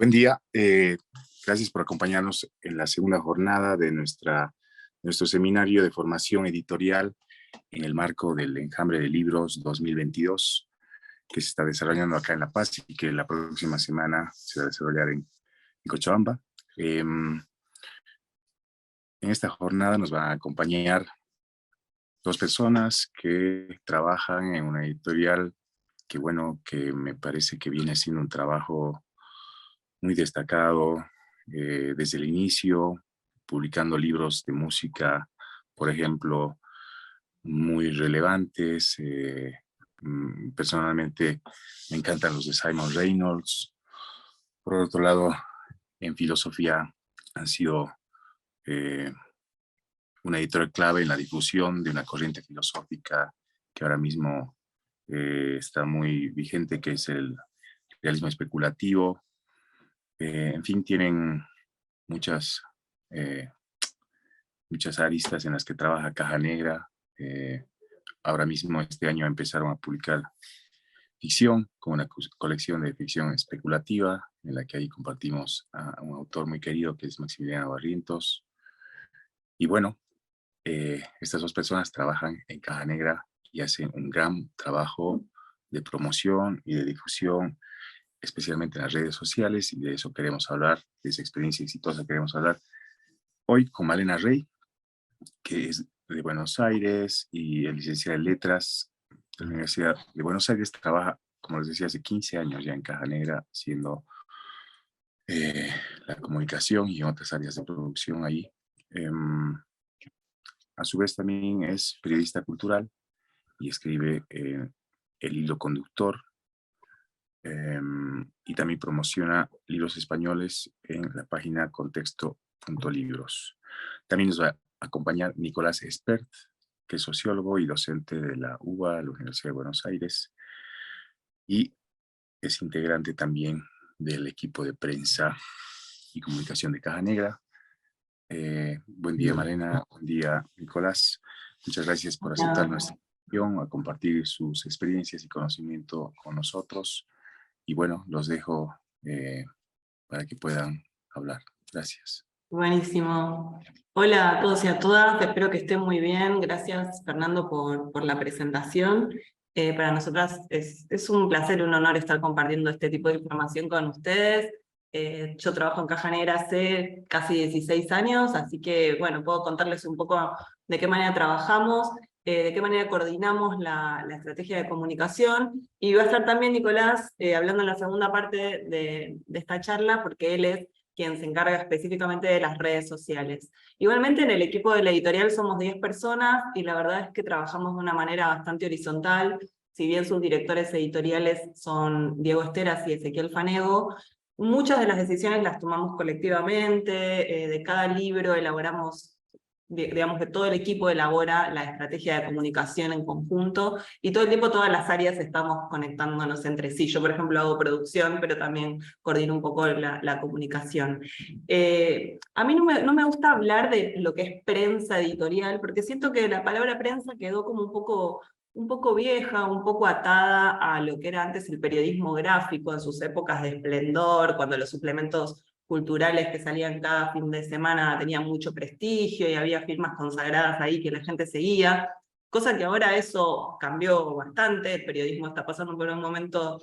Buen día. Gracias por acompañarnos en la segunda jornada de nuestro seminario de formación editorial en el marco del Enjambre de Libros 2022, que se está desarrollando acá en La Paz y que la próxima semana se va a desarrollar en Cochabamba. En esta jornada nos van a acompañar dos personas que trabajan en una editorial que me parece que viene siendo un trabajo muy destacado desde el inicio, publicando libros de música, por ejemplo, muy relevantes. Personalmente me encantan los de Simon Reynolds. Por otro lado, en filosofía han sido una editorial clave en la difusión de una corriente filosófica que ahora mismo está muy vigente, que es el realismo especulativo. En fin, tienen muchas aristas en las que trabaja Caja Negra. Ahora mismo, este año, empezaron a publicar ficción, con una colección de ficción especulativa, en la que ahí compartimos a un autor muy querido, que es Maximiliano Barrientos. Y bueno, estas dos personas trabajan en Caja Negra y hacen un gran trabajo de promoción y de difusión, especialmente en las redes sociales, y de eso queremos hablar, de esa experiencia exitosa queremos hablar hoy con Malena Rey, que es de Buenos Aires y es licenciada en Letras de la Universidad de Buenos Aires. Trabaja, como les decía, hace 15 años ya en Caja Negra, haciendo la comunicación y otras áreas de producción ahí. A su vez también es periodista cultural y escribe El Hilo Conductor, y también promociona libros españoles en la página contexto.libros. También nos va a acompañar Nicolás Espert, que es sociólogo y docente de la UBA, la Universidad de Buenos Aires, y es integrante también del equipo de prensa y comunicación de Caja Negra. Buen día, Malena. Buen día, Nicolás. Muchas gracias por aceptar nuestra invitación a compartir sus experiencias y conocimiento con nosotros. Y bueno, los dejo para que puedan hablar. Gracias. Buenísimo. Hola a todos y a todas, espero que estén muy bien. Gracias, Fernando, por la presentación. Para nosotras es un placer, un honor estar compartiendo este tipo de información con ustedes. Yo trabajo en Caja Negra hace casi 16 años, así que bueno, puedo contarles un poco de qué manera trabajamos, de qué manera coordinamos la estrategia de comunicación, y va a estar también Nicolás hablando en la segunda parte de esta charla, porque él es quien se encarga específicamente de las redes sociales. Igualmente en el equipo de la editorial somos 10 personas, y la verdad es que trabajamos de una manera bastante horizontal. Si bien sus directores editoriales son Diego Esteras y Ezequiel Fanego, muchas de las decisiones las tomamos colectivamente. De cada libro elaboramos, digamos que todo el equipo elabora la estrategia de comunicación en conjunto, y todo el tiempo todas las áreas estamos conectándonos entre sí. Yo, por ejemplo, hago producción, pero también coordino un poco la comunicación. A mí no me gusta hablar de lo que es prensa editorial, porque siento que la palabra prensa quedó como un poco vieja, un poco atada a lo que era antes el periodismo gráfico en sus épocas de esplendor, cuando los suplementos culturales que salían cada fin de semana tenían mucho prestigio y había firmas consagradas ahí que la gente seguía, cosa que ahora eso cambió bastante. El periodismo está pasando por un momento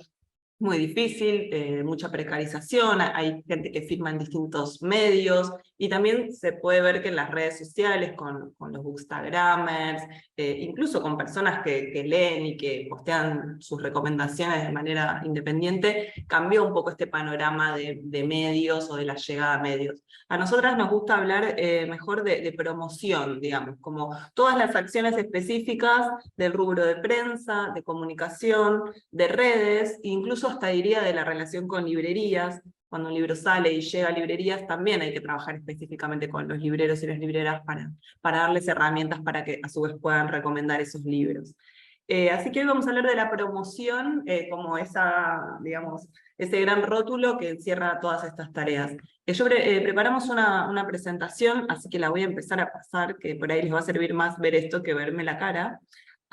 muy difícil, mucha precarización, hay gente que firma en distintos medios, y también se puede ver que en las redes sociales, con los bookstagramers, incluso con personas que leen y que postean sus recomendaciones de manera independiente, cambió un poco este panorama de medios o de la llegada a medios. A nosotras nos gusta hablar mejor de promoción, digamos, como todas las acciones específicas del rubro de prensa, de comunicación, de redes, incluso hasta diría de la relación con librerías. Cuando un libro sale y llega a librerías, también hay que trabajar específicamente con los libreros y las libreras para darles herramientas para que a su vez puedan recomendar esos libros. Así que hoy vamos a hablar de la promoción como digamos, ese gran rótulo que encierra todas estas tareas. Preparamos una presentación, así que la voy a empezar a pasar, que por ahí les va a servir más ver esto que verme la cara.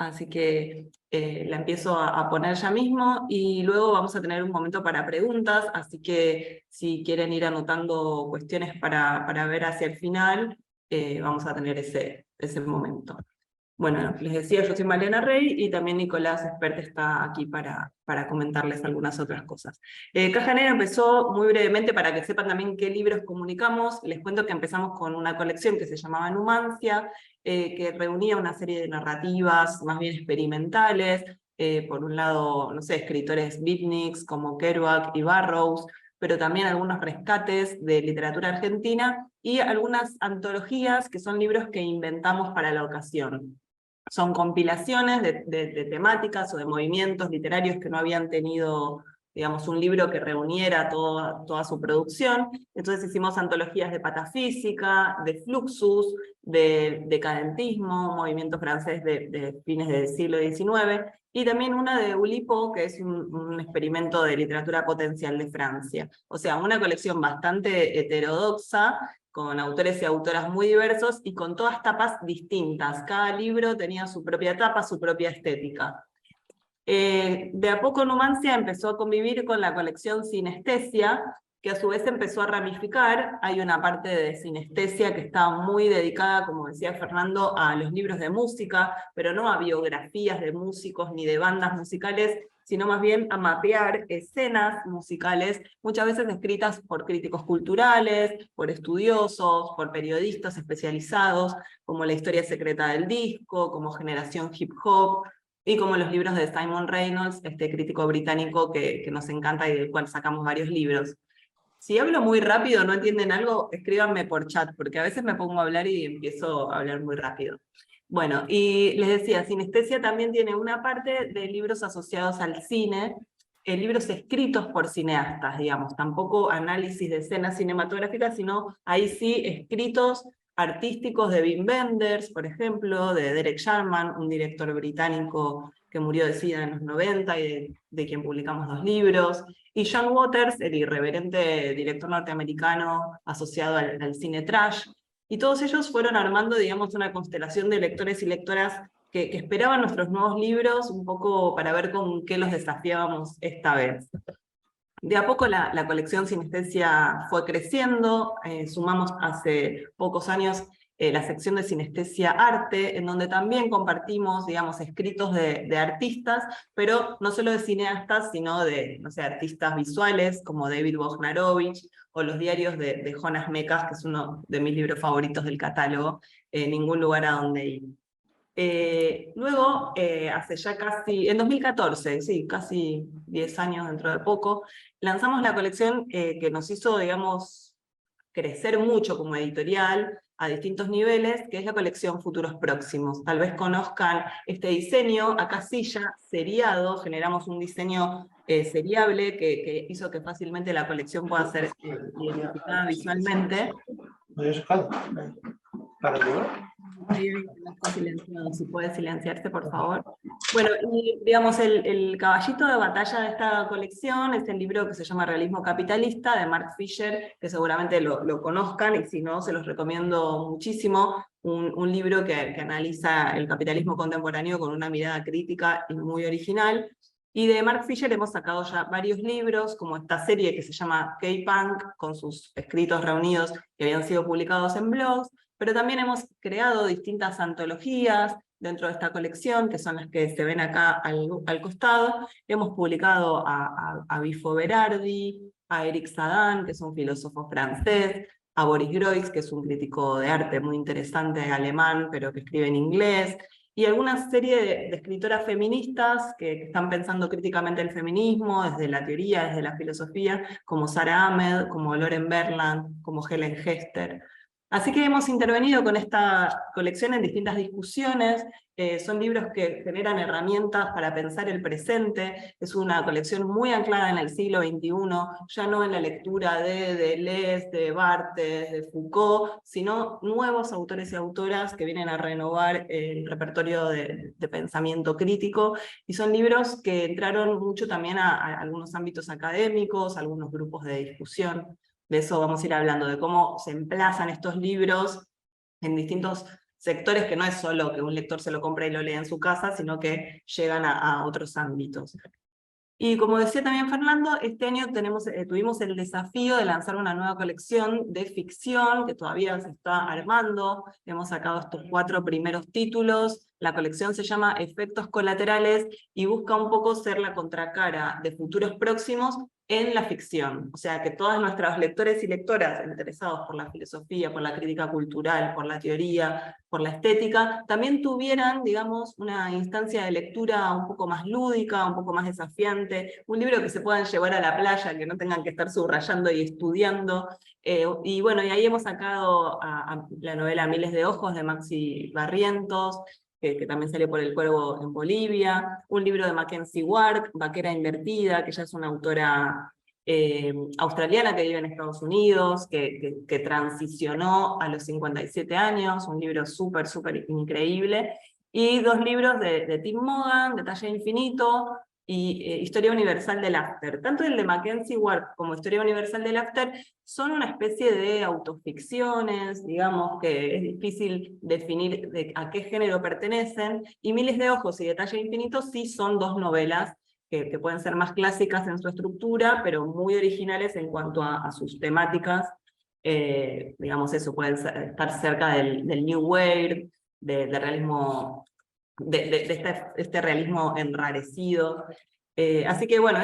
Así que la empiezo a poner ya mismo y luego vamos a tener un momento para preguntas, así que si quieren ir anotando cuestiones para ver hacia el final, vamos a tener ese momento. Bueno, les decía, yo soy Malena Rey y también Nicolás Espert está aquí para comentarles algunas otras cosas. Caja Negra empezó muy brevemente para que sepan también qué libros comunicamos. Les cuento que empezamos con una colección que se llamaba Numancia, que reunía una serie de narrativas más bien experimentales. Por un lado, no sé, escritores beatniks como Kerouac y Burroughs, pero también algunos rescates de literatura argentina y algunas antologías que son libros que inventamos para la ocasión. Son compilaciones de temáticas o de movimientos literarios que no habían tenido, digamos, un libro que reuniera toda su producción. Entonces hicimos antologías de patafísica, de fluxus, de decadentismo, movimiento francés de fines del siglo XIX, y también una de Oulipo, que es un experimento de literatura potencial de Francia. O sea, una colección bastante heterodoxa, con autores y autoras muy diversos y con todas tapas distintas. Cada libro tenía su propia tapa, su propia estética. De a poco Numancia empezó a convivir con la colección Sinestesia, que a su vez empezó a ramificar. Hay una parte de Sinestesia que está muy dedicada, como decía Fernando, a los libros de música, pero no a biografías de músicos ni de bandas musicales, sino más bien a mapear escenas musicales, muchas veces escritas por críticos culturales, por estudiosos, por periodistas especializados, como La historia secreta del disco, como Generación Hip Hop, y como los libros de Simon Reynolds, este crítico británico que nos encanta y del cual sacamos varios libros. Si hablo muy rápido, no entienden algo, escríbanme por chat, porque a veces me pongo a hablar y empiezo a hablar muy rápido. Bueno, y les decía, Sinestesia también tiene una parte de libros asociados al cine, libros escritos por cineastas, digamos, tampoco análisis de escenas cinematográficas, sino ahí sí escritos artísticos de Wim Wenders, por ejemplo, de Derek Jarman, un director británico que murió de SIDA en los 90 y de quien publicamos 2 libros, y John Waters, el irreverente director norteamericano asociado al cine trash, y todos ellos fueron armando, digamos, una constelación de lectores y lectoras que esperaban nuestros nuevos libros, un poco para ver con qué los desafiábamos esta vez. De a poco la colección Sinestesia fue creciendo, sumamos hace pocos años la sección de Sinestesia Arte, en donde también compartimos, digamos, escritos de artistas, pero no solo de cineastas, sino de, no sé, artistas visuales, como David Bochnarovich, o los diarios de Jonas Mekas, que es uno de mis libros favoritos del catálogo, Ningún lugar a donde ir. Luego, hace ya casi, en 2014, sí, casi 10 años dentro de poco, lanzamos la colección que nos hizo, digamos, crecer mucho como editorial a distintos niveles, que es la colección Futuros Próximos. Tal vez conozcan este diseño, acá sí ya seriado, generamos un diseño seriable que hizo que fácilmente la colección pueda ser identificada visualmente. Está silenciado, si puede silenciarse, por favor. Bueno, y digamos, el caballito de batalla de esta colección es el libro que se llama Realismo Capitalista, de Mark Fisher, que seguramente lo conozcan, y si no, se los recomiendo muchísimo. Un libro que analiza el capitalismo contemporáneo con una mirada crítica y muy original. Y de Mark Fisher hemos sacado ya varios libros, como esta serie que se llama K-Punk, con sus escritos reunidos que habían sido publicados en blogs, pero también hemos creado distintas antologías dentro de esta colección, que son las que se ven acá al costado. Hemos publicado a Bifo Berardi, a Eric Sadan, que es un filósofo francés, a Boris Groys, que es un crítico de arte muy interesante, alemán, pero que escribe en inglés, y alguna serie de escritoras feministas que están pensando críticamente el feminismo, desde la teoría, desde la filosofía, como Sara Ahmed, como Lauren Berland, como Helen Hester. Así que hemos intervenido con esta colección en distintas discusiones, son libros que generan herramientas para pensar el presente, es una colección muy anclada en el siglo XXI, ya no en la lectura de Deleuze, de Barthes, de Foucault, sino nuevos autores y autoras que vienen a renovar el repertorio de pensamiento crítico, y son libros que entraron mucho también a algunos ámbitos académicos, a algunos grupos de discusión. De eso vamos a ir hablando, de cómo se emplazan estos libros en distintos sectores que no es solo que un lector se lo compra y lo lee en su casa, sino que llegan a otros ámbitos. Y como decía también Fernando, este año tuvimos el desafío de lanzar una nueva colección de ficción, que todavía se está armando. Hemos sacado estos 4 primeros títulos. La colección se llama Efectos Colaterales y busca un poco ser la contracara de futuros próximos en la ficción. O sea, que todos nuestros lectores y lectoras interesados por la filosofía, por la crítica cultural, por la teoría, por la estética, también tuvieran, digamos, una instancia de lectura un poco más lúdica, un poco más desafiante, un libro que se puedan llevar a la playa, que no tengan que estar subrayando y estudiando. Y bueno, y ahí hemos sacado a la novela Miles de Ojos de Maxi Barrientos, que también salió por El Cuervo en Bolivia, un libro de Mackenzie Ward, Vaquera Invertida, que ella es una autora australiana que vive en Estados Unidos, que transicionó a los 57 años, un libro súper, súper increíble, y 2 libros de Tim Mogan, de Talle Infinito, y Historia Universal del After. Tanto el de Mackenzie Ward como Historia Universal del After son una especie de autoficciones, digamos que es difícil definir a qué género pertenecen, y Miles de Ojos y Detalle Infinito sí son 2 novelas que pueden ser más clásicas en su estructura, pero muy originales en cuanto a sus temáticas. Digamos eso, pueden estar cerca del New Wave, del realismo, de este realismo enrarecido. Así que bueno,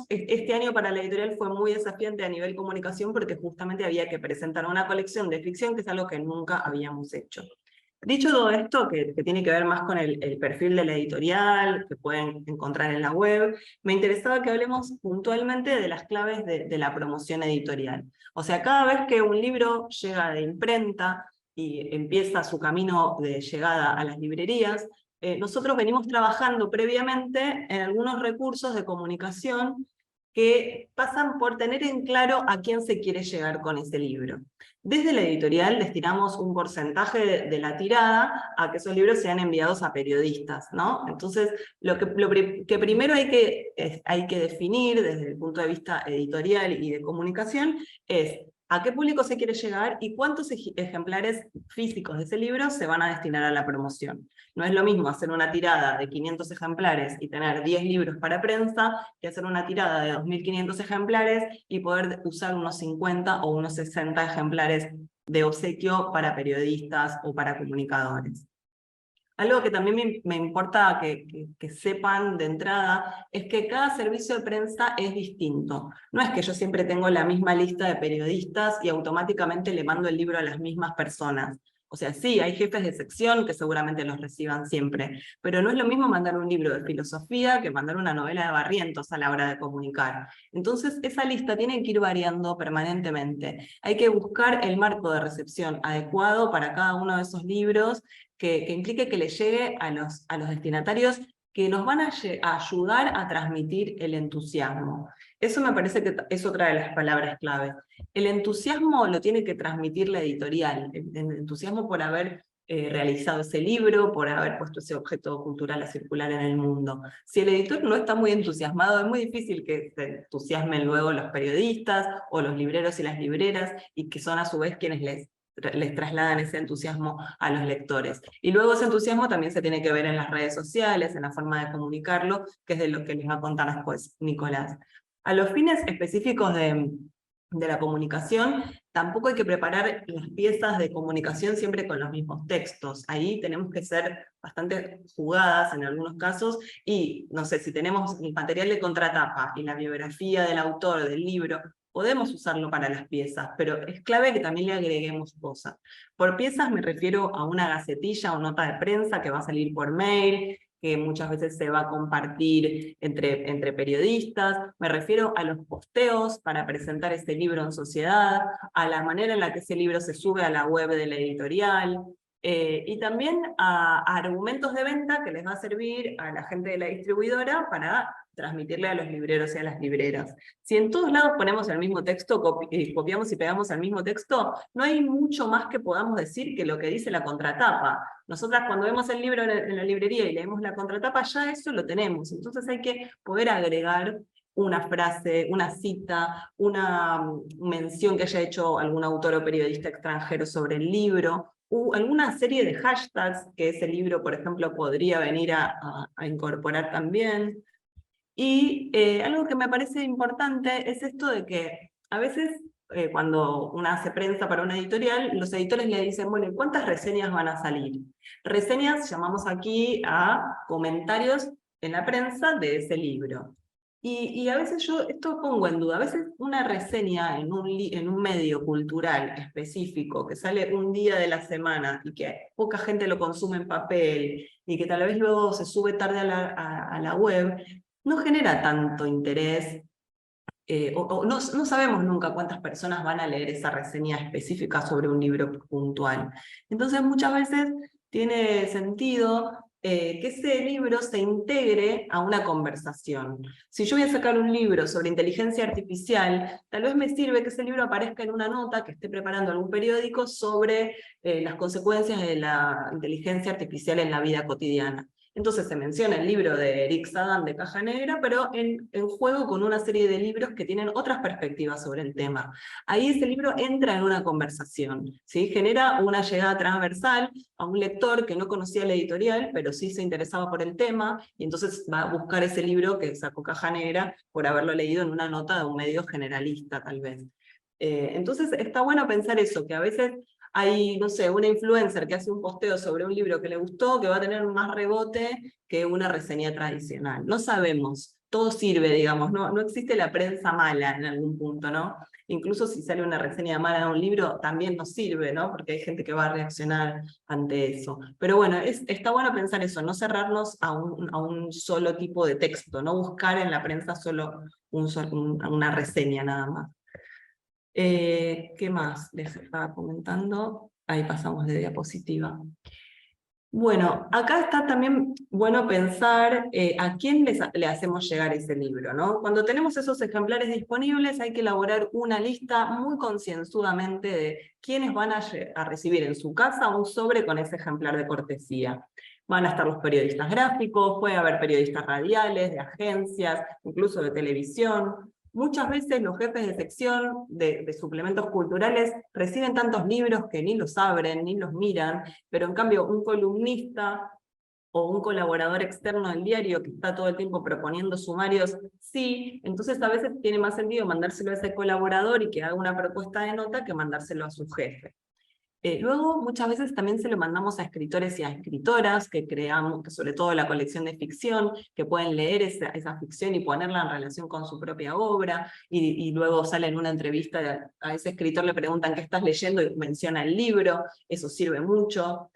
este año para la editorial fue muy desafiante a nivel comunicación porque justamente había que presentar una colección de ficción, que es algo que nunca habíamos hecho. Dicho todo esto, que tiene que ver más con el perfil de la editorial, que pueden encontrar en la web, me interesaba que hablemos puntualmente de las claves de la promoción editorial. O sea, cada vez que un libro llega de imprenta y empieza su camino de llegada a las librerías, nosotros venimos trabajando previamente en algunos recursos de comunicación que pasan por tener en claro a quién se quiere llegar con ese libro. Desde la editorial destinamos un porcentaje de la tirada a que esos libros sean enviados a periodistas, ¿no? Entonces, lo que primero hay que definir desde el punto de vista editorial y de comunicación es a qué público se quiere llegar y cuántos ejemplares físicos de ese libro se van a destinar a la promoción. No es lo mismo hacer una tirada de 500 ejemplares y tener 10 libros para prensa que hacer una tirada de 2.500 ejemplares y poder usar unos 50 o unos 60 ejemplares de obsequio para periodistas o para comunicadores. Algo que también me importa que sepan de entrada es que cada servicio de prensa es distinto. No es que yo siempre tengo la misma lista de periodistas y automáticamente le mando el libro a las mismas personas. O sea, sí, hay jefes de sección que seguramente los reciban siempre, pero no es lo mismo mandar un libro de filosofía que mandar una novela de Barrientos a la hora de comunicar. Entonces, esa lista tiene que ir variando permanentemente. Hay que buscar el marco de recepción adecuado para cada uno de esos libros que implique que le llegue a los destinatarios que nos van a ayudar a transmitir el entusiasmo. Eso me parece que es otra de las palabras clave. El entusiasmo lo tiene que transmitir la editorial, el entusiasmo por haber realizado ese libro, por haber puesto ese objeto cultural a circular en el mundo. Si el editor no está muy entusiasmado, es muy difícil que se entusiasmen luego los periodistas o los libreros y las libreras, y que son a su vez quienes les trasladan ese entusiasmo a los lectores. Y luego ese entusiasmo también se tiene que ver en las redes sociales, en la forma de comunicarlo, que es de lo que les va a contar después Nicolás. A los fines específicos de la comunicación, tampoco hay que preparar las piezas de comunicación siempre con los mismos textos. Ahí tenemos que ser bastante jugadas en algunos casos, y no sé, si tenemos el material de contratapa y la biografía del autor del libro, podemos usarlo para las piezas, pero es clave que también le agreguemos cosas. Por piezas me refiero a una gacetilla o nota de prensa que va a salir por mail, que muchas veces se va a compartir entre periodistas. Me refiero a los posteos para presentar este libro en sociedad, a la manera en la que ese libro se sube a la web de la editorial, y también a argumentos de venta que les va a servir a la gente de la distribuidora para transmitirle a los libreros y a las libreras. Si en todos lados ponemos el mismo texto, copiamos y pegamos el mismo texto, no hay mucho más que podamos decir que lo que dice la contratapa. Nosotras cuando vemos el libro en la librería y leemos la contratapa, ya eso lo tenemos. Entonces hay que poder agregar una frase, una cita, una mención que haya hecho algún autor o periodista extranjero sobre el libro. alguna serie de hashtags que ese libro, por ejemplo, podría venir a incorporar también. Y algo que me parece importante es esto de que a veces cuando una hace prensa para una editorial, los editores le dicen, bueno, ¿y cuántas reseñas van a salir? Reseñas llamamos aquí a comentarios en la prensa de ese libro. Y a veces yo esto pongo en duda, a veces una reseña en un medio cultural específico que sale un día de la semana y que poca gente lo consume en papel y que tal vez luego se sube tarde a la web, no genera tanto interés, o no sabemos nunca cuántas personas van a leer esa reseña específica sobre un libro puntual. Entonces muchas veces tiene sentido que ese libro se integre a una conversación. Si yo voy a sacar un libro sobre inteligencia artificial, tal vez me sirve que ese libro aparezca en una nota que esté preparando algún periódico sobre las consecuencias de la inteligencia artificial en la vida cotidiana. Entonces se menciona el libro de Eric Sagan de Caja Negra, pero en juego con una serie de libros que tienen otras perspectivas sobre el tema. Ahí ese libro entra en una conversación, ¿sí? Genera una llegada transversal a un lector que no conocía la editorial, pero sí se interesaba por el tema, y entonces va a buscar ese libro que sacó Caja Negra por haberlo leído en una nota de un medio generalista, tal vez. Entonces está bueno pensar eso, que a veces hay, no sé, una influencer que hace un posteo sobre un libro que le gustó, que va a tener más rebote que una reseña tradicional. No sabemos, todo sirve, digamos, no existe la prensa mala en algún punto, ¿no? Incluso si sale una reseña mala de un libro, también nos sirve, ¿no? Porque hay gente que va a reaccionar ante eso. Pero bueno, está bueno pensar eso, no cerrarnos a un solo tipo de texto, no buscar en la prensa solo una reseña nada más. ¿Qué más les estaba comentando? Ahí pasamos de diapositiva. Bueno, acá está también bueno pensar a quién le hacemos llegar ese libro, ¿no? Cuando tenemos esos ejemplares disponibles hay que elaborar una lista muy concienzudamente de quiénes van a recibir en su casa un sobre con ese ejemplar de cortesía. Van a estar los periodistas gráficos, puede haber periodistas radiales, de agencias, incluso de televisión. Muchas veces los jefes de sección de suplementos culturales reciben tantos libros que ni los abren, ni los miran, pero en cambio un columnista o un colaborador externo del diario que está todo el tiempo proponiendo sumarios, sí, entonces a veces tiene más sentido mandárselo a ese colaborador y que haga una propuesta de nota que mandárselo a su jefe. Luego, muchas veces también se lo mandamos a escritores y a escritoras que creamos, que sobre todo la colección de ficción, que pueden leer esa ficción y ponerla en relación con su propia obra, y luego sale en una entrevista, a ese escritor le preguntan qué estás leyendo y menciona el libro, eso sirve mucho.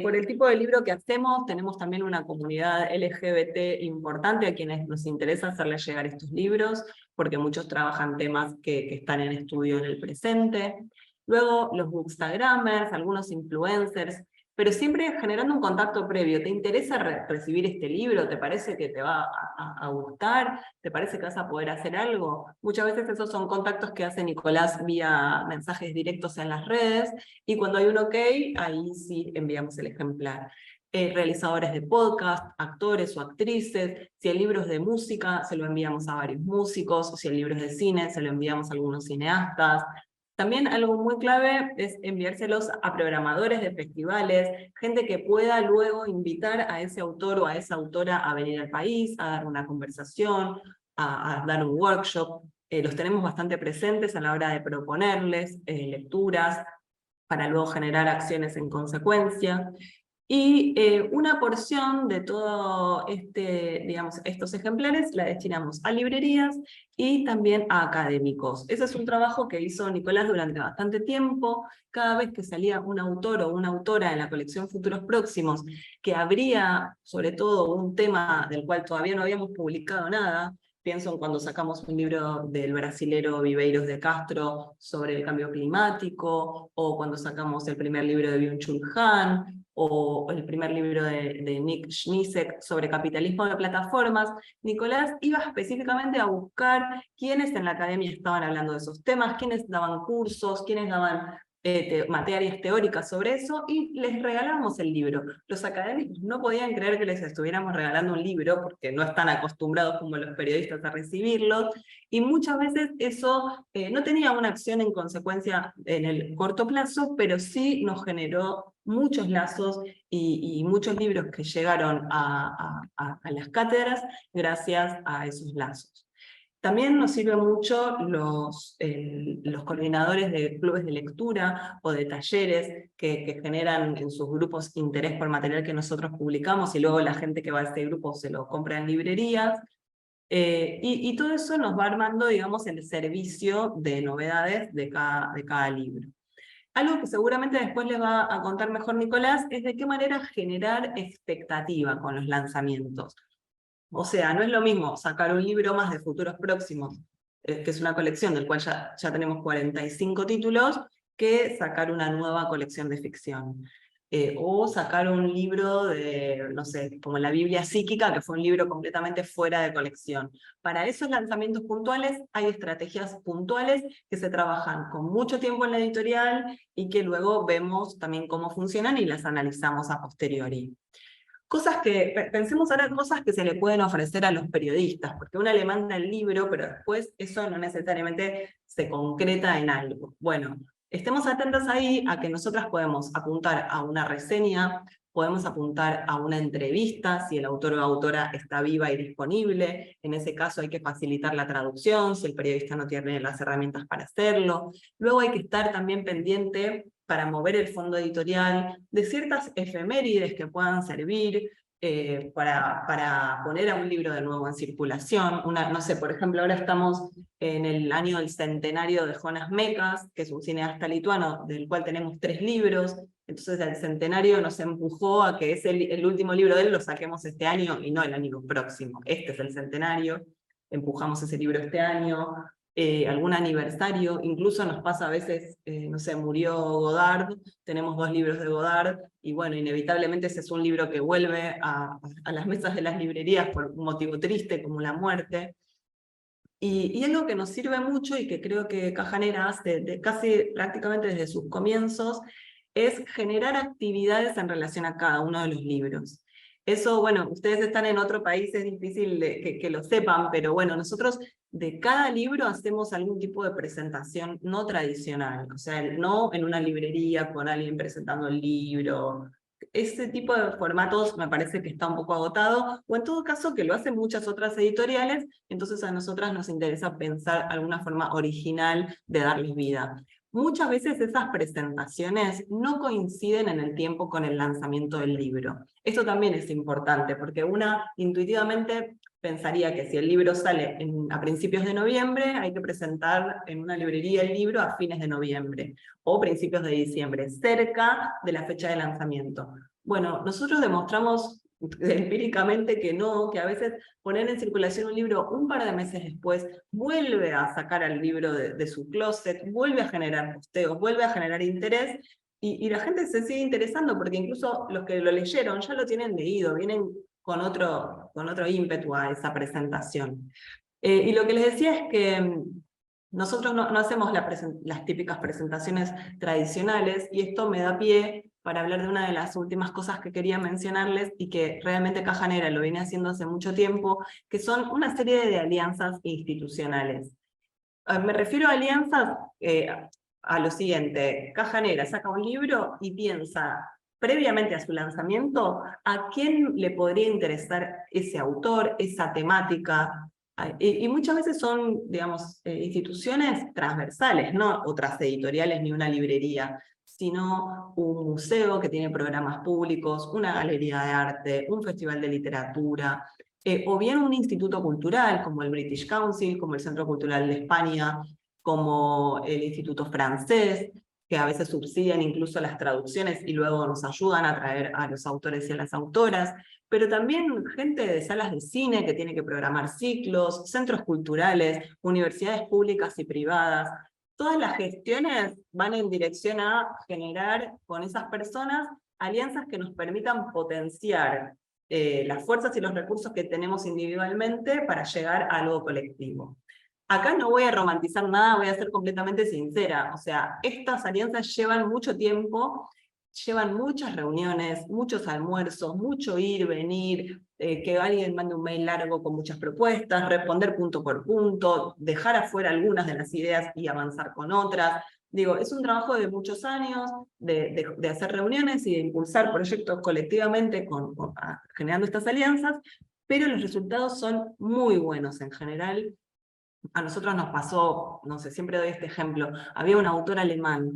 Por el tipo de libro que hacemos, tenemos también una comunidad LGBT importante a quienes nos interesa hacerles llegar estos libros, porque muchos trabajan temas que están en estudio en el presente. Luego los bookstagramers, algunos influencers, pero siempre generando un contacto previo. ¿Te interesa recibir este libro? ¿Te parece que te va a gustar? ¿Te parece que vas a poder hacer algo? Muchas veces esos son contactos que hace Nicolás vía mensajes directos en las redes, y cuando hay un ok, ahí sí enviamos el ejemplar. Realizadores de podcast, actores o actrices, si el libro es de música, se lo enviamos a varios músicos, o si el libro es de cine, se lo enviamos a algunos cineastas. También algo muy clave es enviárselos a programadores de festivales, gente que pueda luego invitar a ese autor o a esa autora a venir al país, a dar una conversación, a dar un workshop. Los tenemos bastante presentes a la hora de proponerles lecturas para luego generar acciones en consecuencia. Y una porción de todo digamos, estos ejemplares la destinamos a librerías y también a académicos. Ese es un trabajo que hizo Nicolás durante bastante tiempo. Cada vez que salía un autor o una autora en la colección Futuros Próximos, que abría sobre todo un tema del cual todavía no habíamos publicado nada, pienso en cuando sacamos un libro del brasilero Viveiros de Castro sobre el cambio climático, o cuando sacamos el primer libro de Byung-Chul Han, o el primer libro de Nick Schmisek sobre capitalismo de plataformas. Nicolás iba específicamente a buscar quiénes en la academia estaban hablando de esos temas, quiénes daban cursos, quiénes daban materias teóricas sobre eso, y les regalábamos el libro. Los académicos no podían creer que les estuviéramos regalando un libro, porque no están acostumbrados como los periodistas a recibirlos, y muchas veces eso no tenía una acción en consecuencia en el corto plazo, pero sí nos generó muchos lazos y muchos libros que llegaron a las cátedras gracias a esos lazos. También nos sirven mucho los coordinadores de clubes de lectura o de talleres que generan en sus grupos interés por material que nosotros publicamos, y luego la gente que va a este grupo se lo compra en librerías. Y todo eso nos va armando, digamos, el servicio de novedades de cada libro. Algo que seguramente después les va a contar mejor Nicolás es de qué manera generar expectativa con los lanzamientos. O sea, no es lo mismo sacar un libro más de Futuros Próximos, que es una colección del cual ya tenemos 45 títulos, que sacar una nueva colección de ficción. O sacar un libro de, no sé, como la Biblia Psíquica, que fue un libro completamente fuera de colección. Para esos lanzamientos puntuales hay estrategias puntuales que se trabajan con mucho tiempo en la editorial y que luego vemos también cómo funcionan y las analizamos a posteriori. Pensemos ahora cosas que se le pueden ofrecer a los periodistas, porque uno le manda el libro, pero después eso no necesariamente se concreta en algo. Bueno, estemos atentos ahí a que nosotras podemos apuntar a una reseña, podemos apuntar a una entrevista, si el autor o autora está viva y disponible. En ese caso hay que facilitar la traducción, si el periodista no tiene las herramientas para hacerlo. Luego hay que estar también pendiente, para mover el fondo editorial, de ciertas efemérides que puedan servir para poner a un libro de nuevo en circulación. No sé, por ejemplo, ahora estamos en el año del centenario de Jonas Mekas, que es un cineasta lituano, del cual tenemos 3 libros, entonces el centenario nos empujó a que el último libro de él lo saquemos este año y no el año próximo. Este es el centenario, empujamos ese libro este año. Algún aniversario, incluso nos pasa a veces, no sé, murió Godard, tenemos 2 libros de Godard, y bueno, inevitablemente ese es un libro que vuelve a las mesas de las librerías por un motivo triste como la muerte. Y algo que nos sirve mucho y que creo que Caja Negra hace casi prácticamente desde sus comienzos, es generar actividades en relación a cada uno de los libros. Eso, bueno, ustedes están en otro país, es difícil que lo sepan, pero bueno, nosotros de cada libro hacemos algún tipo de presentación no tradicional, o sea, no en una librería con alguien presentando el libro. Ese tipo de formatos me parece que está un poco agotado, o en todo caso que lo hacen muchas otras editoriales, entonces a nosotras nos interesa pensar alguna forma original de darles vida. Muchas veces esas presentaciones no coinciden en el tiempo con el lanzamiento del libro. Esto también es importante, porque una intuitivamente pensaría que si el libro sale a principios de noviembre, hay que presentar en una librería el libro a fines de noviembre, o principios de diciembre, cerca de la fecha de lanzamiento. Bueno, nosotros demostramos empíricamente que no, que a veces poner en circulación un libro un par de meses después vuelve a sacar al libro de su closet, vuelve a generar posteos, vuelve a generar interés, y la gente se sigue interesando, porque incluso los que lo leyeron ya lo tienen leído, vienen con otro ímpetu a esa presentación. Y lo que les decía es que nosotros no hacemos las típicas presentaciones tradicionales, y esto me da pie para hablar de una de las últimas cosas que quería mencionarles, y que realmente Caja Negra lo viene haciendo hace mucho tiempo, que son una serie de alianzas institucionales. Me refiero a alianzas a lo siguiente: Caja Negra saca un libro y piensa, previamente a su lanzamiento, a quién le podría interesar ese autor, esa temática. Y muchas veces son, digamos, instituciones transversales, no otras editoriales ni una librería, sino un museo que tiene programas públicos, una galería de arte, un festival de literatura, o bien un instituto cultural como el British Council, como el Centro Cultural de España, como el Instituto Francés, que a veces subsidian incluso las traducciones y luego nos ayudan a traer a los autores y a las autoras, pero también gente de salas de cine que tiene que programar ciclos, centros culturales, universidades públicas y privadas. Todas las gestiones van en dirección a generar con esas personas alianzas que nos permitan potenciar las fuerzas y los recursos que tenemos individualmente para llegar a algo colectivo. acá no voy a romantizar nada, voy a ser completamente sincera. O sea, estas alianzas llevan mucho tiempo, llevan muchas reuniones, muchos almuerzos, mucho ir, venir, que alguien mande un mail largo con muchas propuestas, responder punto por punto, dejar afuera algunas de las ideas y avanzar con otras. Digo, es un trabajo de muchos años, de hacer reuniones y de impulsar proyectos colectivamente generando estas alianzas, pero los resultados son muy buenos en general. A nosotros nos pasó, no sé, siempre doy este ejemplo, había un autor alemán,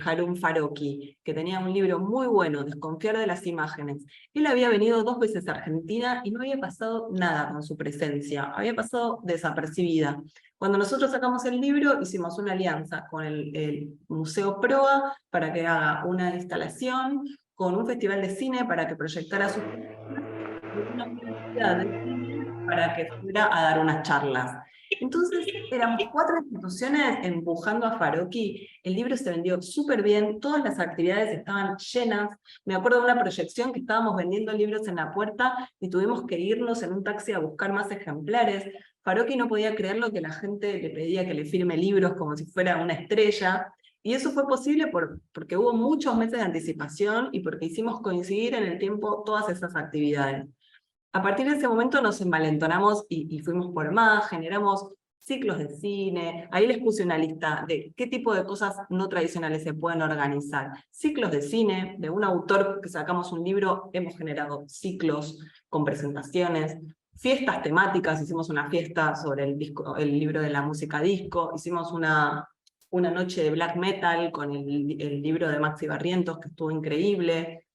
Harun Farocki, que tenía un libro muy bueno, Desconfiar de las imágenes. Él había venido 2 veces a Argentina y no había pasado nada con su presencia, había pasado desapercibida. Cuando nosotros sacamos el libro, hicimos una alianza con el Museo Proa para que haga una instalación, con un festival de cine para que proyectara su película, y una universidad de cine para que fuera a dar unas charlas. Entonces, éramos 4 instituciones empujando a Farocki. El libro se vendió súper bien, todas las actividades estaban llenas. Me acuerdo de una proyección que estábamos vendiendo libros en la puerta y tuvimos que irnos en un taxi a buscar más ejemplares. Farocki no podía creer lo que la gente le pedía que le firme libros como si fuera una estrella. Y eso fue posible porque hubo muchos meses de anticipación y porque hicimos coincidir en el tiempo todas esas actividades. A partir de ese momento nos envalentonamos y fuimos por más, generamos ciclos de cine, ahí les puse una lista de qué tipo de cosas no tradicionales se pueden organizar. Ciclos de cine, de un autor que sacamos un libro, hemos generado ciclos con presentaciones, fiestas temáticas, hicimos una fiesta sobre el libro de la música disco, hicimos una noche de black metal con el libro de Maxi Barrientos, que estuvo increíble.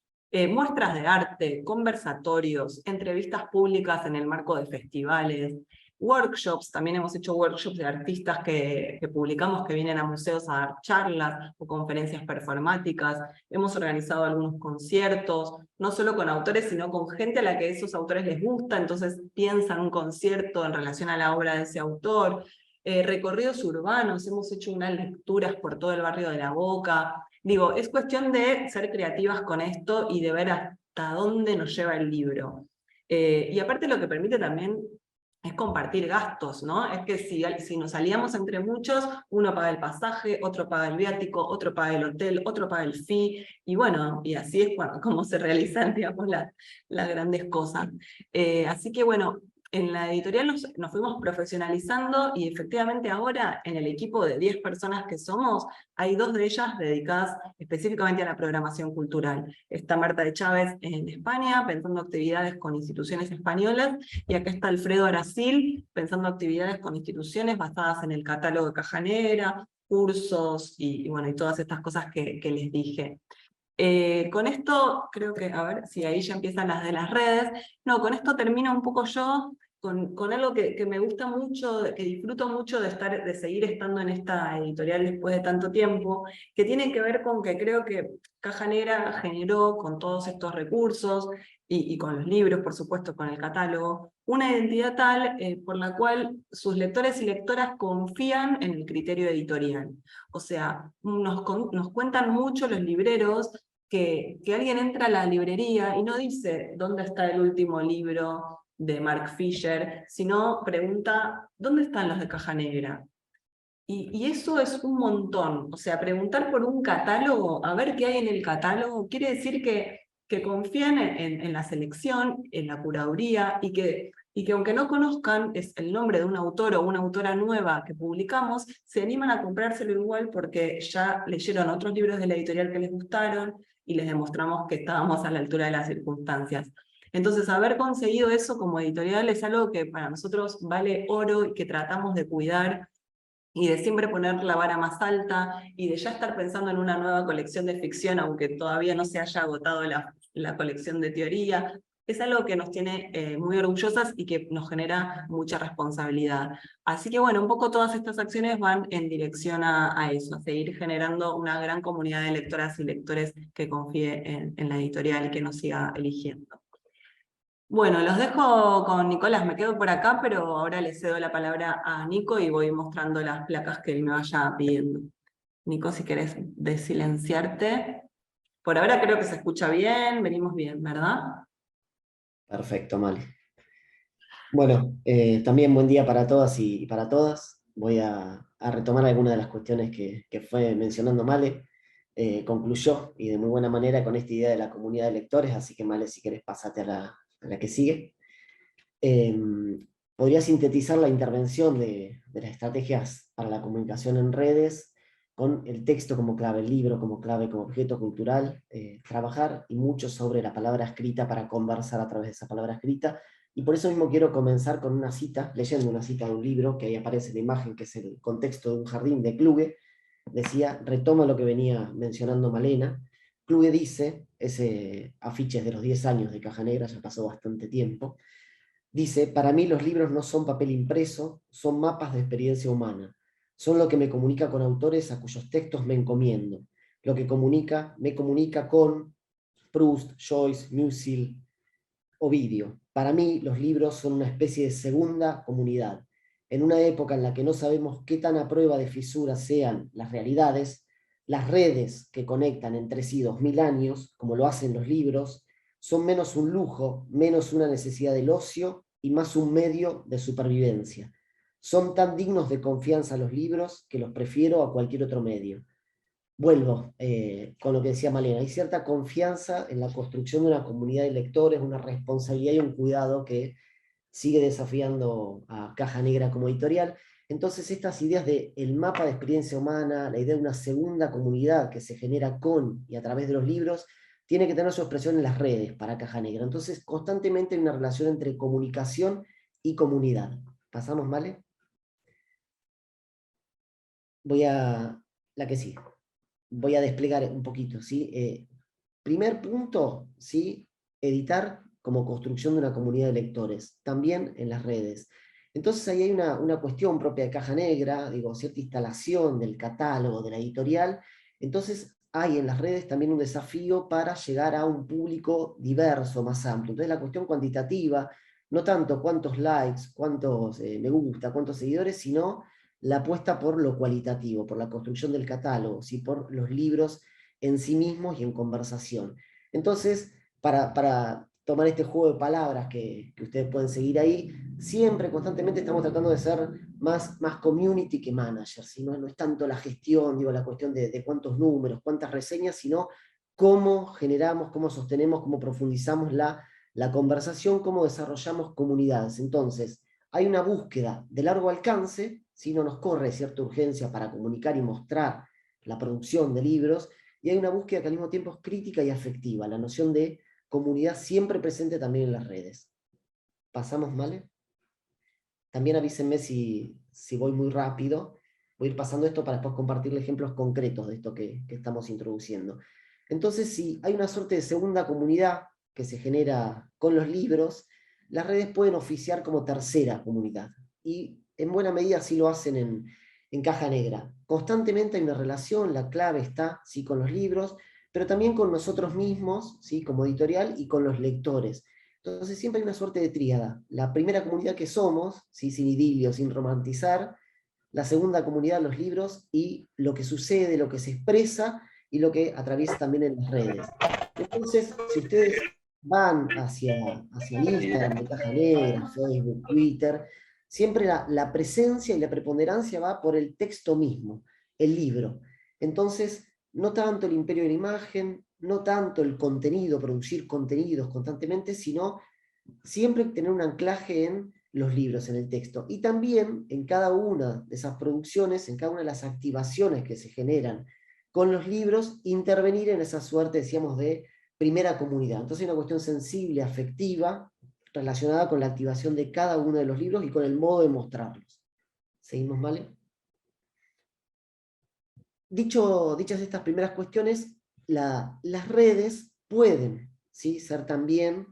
Muestras de arte, conversatorios, entrevistas públicas en el marco de festivales, workshops, también hemos hecho workshops de artistas que publicamos que vienen a museos a dar charlas o conferencias performáticas, hemos organizado algunos conciertos, no solo con autores, sino con gente a la que esos autores les gusta, entonces piensan un concierto en relación a la obra de ese autor. Recorridos urbanos, hemos hecho unas lecturas por todo el barrio de La Boca. Digo, es cuestión de ser creativas con esto y de ver hasta dónde nos lleva el libro. Y aparte lo que permite también es compartir gastos, ¿no? Es que si nos aliamos entre muchos, uno paga el pasaje, otro paga el viático, otro paga el hotel, otro paga el fee, y bueno, y así es como se realizan, digamos, las grandes cosas. Así que bueno, en la editorial nos fuimos profesionalizando y efectivamente ahora en el equipo de 10 personas que somos, hay 2 de ellas dedicadas específicamente a la programación cultural. Está Marta de Chávez en España, pensando actividades con instituciones españolas, y acá está Alfredo Aracil, pensando actividades con instituciones basadas en el catálogo de Caja Negra, cursos y bueno, y todas estas cosas que les dije. Con esto creo que, a ver si ahí ya empiezan las de las redes. No, con esto termino un poco yo, con algo que me gusta mucho, que disfruto mucho de seguir estando en esta editorial después de tanto tiempo, que tiene que ver con que creo que Caja Negra generó con todos estos recursos, y con los libros, por supuesto, con el catálogo, una identidad tal por la cual sus lectores y lectoras confían en el criterio editorial. O sea, nos cuentan mucho los libreros que alguien entra a la librería y no dice dónde está el último libro de Mark Fisher, sino pregunta ¿dónde están los de Caja Negra? Y eso es un montón. O sea, preguntar por un catálogo, a ver qué hay en el catálogo, quiere decir que confían en la selección, en la curaduría, y que aunque no conozcan el nombre de un autor o una autora nueva que publicamos, se animan a comprárselo igual porque ya leyeron otros libros de la editorial que les gustaron y les demostramos que estábamos a la altura de las circunstancias. Entonces, haber conseguido eso como editorial es algo que para nosotros vale oro y que tratamos de cuidar y de siempre poner la vara más alta, y de ya estar pensando en una nueva colección de ficción, aunque todavía no se haya agotado la colección de teoría, es algo que nos tiene muy orgullosas y que nos genera mucha responsabilidad. Así que bueno, un poco todas estas acciones van en dirección a eso, a seguir generando una gran comunidad de lectoras y lectores que confíe en la editorial y que nos siga eligiendo. Bueno, los dejo con Nicolás, me quedo por acá, pero ahora le cedo la palabra a Nico y voy mostrando las placas que él me vaya pidiendo. Nico, si querés desilenciarte. Por ahora creo que se escucha bien, venimos bien, ¿verdad? Perfecto, Mal. Bueno, también buen día para todas y para todas. voy a retomar algunas de las cuestiones que fue mencionando Male. Concluyó, y de muy buena manera, con esta idea de la comunidad de lectores, así que Male, si querés, pasate a la que sigue. Eh, Podría sintetizar la intervención de las estrategias para la comunicación en redes con el texto como clave, el libro como clave, como objeto cultural, trabajar y mucho sobre la palabra escrita para conversar a través de esa palabra escrita. Y por eso mismo quiero comenzar con una cita, leyendo una cita de un libro, que ahí aparece la imagen, que es el contexto de un jardín de Kluge. Decía, retoma lo que venía mencionando Malena. Kluge dice, ese afiche es de los 10 años de Caja Negra, ya pasó bastante tiempo. Dice, para mí los libros no son papel impreso, son mapas de experiencia humana. Son lo que me comunica con autores a cuyos textos me encomiendo. Lo que me comunica con Proust, Joyce, Musil, Ovidio. Para mí los libros son una especie de segunda comunidad. En una época en la que no sabemos qué tan a prueba de fisuras sean las realidades, las redes que conectan entre sí 2000 años, como lo hacen los libros, son menos un lujo, menos una necesidad del ocio y más un medio de supervivencia. Son tan dignos de confianza los libros que los prefiero a cualquier otro medio. Vuelvo con lo que decía Malena, hay cierta confianza en la construcción de una comunidad de lectores, una responsabilidad y un cuidado que sigue desafiando a Caja Negra como editorial. Entonces estas ideas de el mapa de experiencia humana, la idea de una segunda comunidad que se genera con y a través de los libros, tiene que tener su expresión en las redes para Caja Negra. Entonces constantemente hay una relación entre comunicación y comunidad. ¿Pasamos, Male? Voy a la que sigue. Voy a desplegar un poquito, ¿sí? Primer punto, ¿sí? Editar como construcción de una comunidad de lectores, también en las redes. Entonces ahí hay una cuestión propia de Caja Negra, digo, cierta instalación del catálogo, de la editorial. Entonces hay en las redes también un desafío para llegar a un público diverso, más amplio. Entonces la cuestión cuantitativa, no tanto cuántos likes, cuántos me gusta, cuántos seguidores, sino la apuesta por lo cualitativo, por la construcción del catálogo, ¿sí? Por los libros en sí mismos y en conversación. Entonces, para tomar este juego de palabras que ustedes pueden seguir ahí, siempre, constantemente estamos tratando de ser más community que manager, ¿sí? No es tanto la gestión, digo, la cuestión de cuántos números, cuántas reseñas, sino cómo generamos, cómo sostenemos, cómo profundizamos la conversación, cómo desarrollamos comunidades. Entonces, hay una búsqueda de largo alcance, si no nos corre cierta urgencia para comunicar y mostrar la producción de libros, y hay una búsqueda que al mismo tiempo es crítica y afectiva, la noción de comunidad siempre presente también en las redes. ¿Pasamos, Male? También avísenme si voy muy rápido, voy a ir pasando esto para después compartirle ejemplos concretos de esto que estamos introduciendo. Entonces, si hay una suerte de segunda comunidad que se genera con los libros, las redes pueden oficiar como tercera comunidad. Y en buena medida así lo hacen en Caja Negra. Constantemente hay una relación, la clave está ¿sí? Con los libros, pero también con nosotros mismos, ¿sí? Como editorial, y con los lectores. Entonces siempre hay una suerte de tríada. La primera comunidad que somos, ¿sí? Sin idilio, sin romantizar. La segunda comunidad, los libros, y lo que sucede, lo que se expresa, y lo que atraviesa también en las redes. Entonces, si ustedes van hacia el Instagram de Caja Negra, Facebook, Twitter, siempre la presencia y la preponderancia va por el texto mismo, el libro. Entonces, no tanto el imperio de la imagen, no tanto el contenido, producir contenidos constantemente, sino siempre tener un anclaje en los libros, en el texto. Y también en cada una de esas producciones, en cada una de las activaciones que se generan con los libros, intervenir en esa suerte, decíamos, de primera comunidad. Entonces hay una cuestión sensible, afectiva, relacionada con la activación de cada uno de los libros y con el modo de mostrarlos. ¿Seguimos, Male? Dichas estas primeras cuestiones, las redes pueden, ¿sí? Ser también,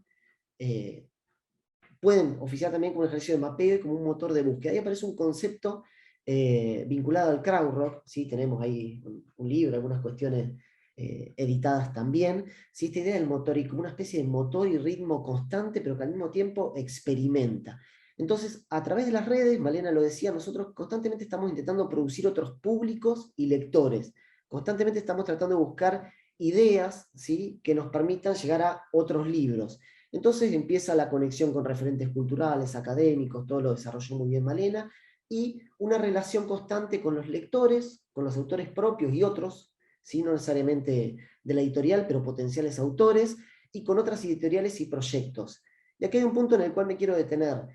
pueden oficiar también como un ejercicio de mapeo y como un motor de búsqueda. Ahí aparece un concepto vinculado al crowdrock, ¿sí? Tenemos ahí un libro, algunas cuestiones editadas también, ¿sí? Esta idea del motor y como una especie de motor y ritmo constante, pero que al mismo tiempo experimenta. Entonces, a través de las redes, Malena lo decía, nosotros constantemente estamos intentando producir otros públicos y lectores. Constantemente estamos tratando de buscar ideas, ¿sí? Que nos permitan llegar a otros libros. Entonces empieza la conexión con referentes culturales, académicos, todo lo desarrolló muy bien Malena, y una relación constante con los lectores, con los autores propios y otros, ¿sí? No necesariamente de la editorial, pero potenciales autores, y con otras editoriales y proyectos. Y aquí hay un punto en el cual me quiero detener.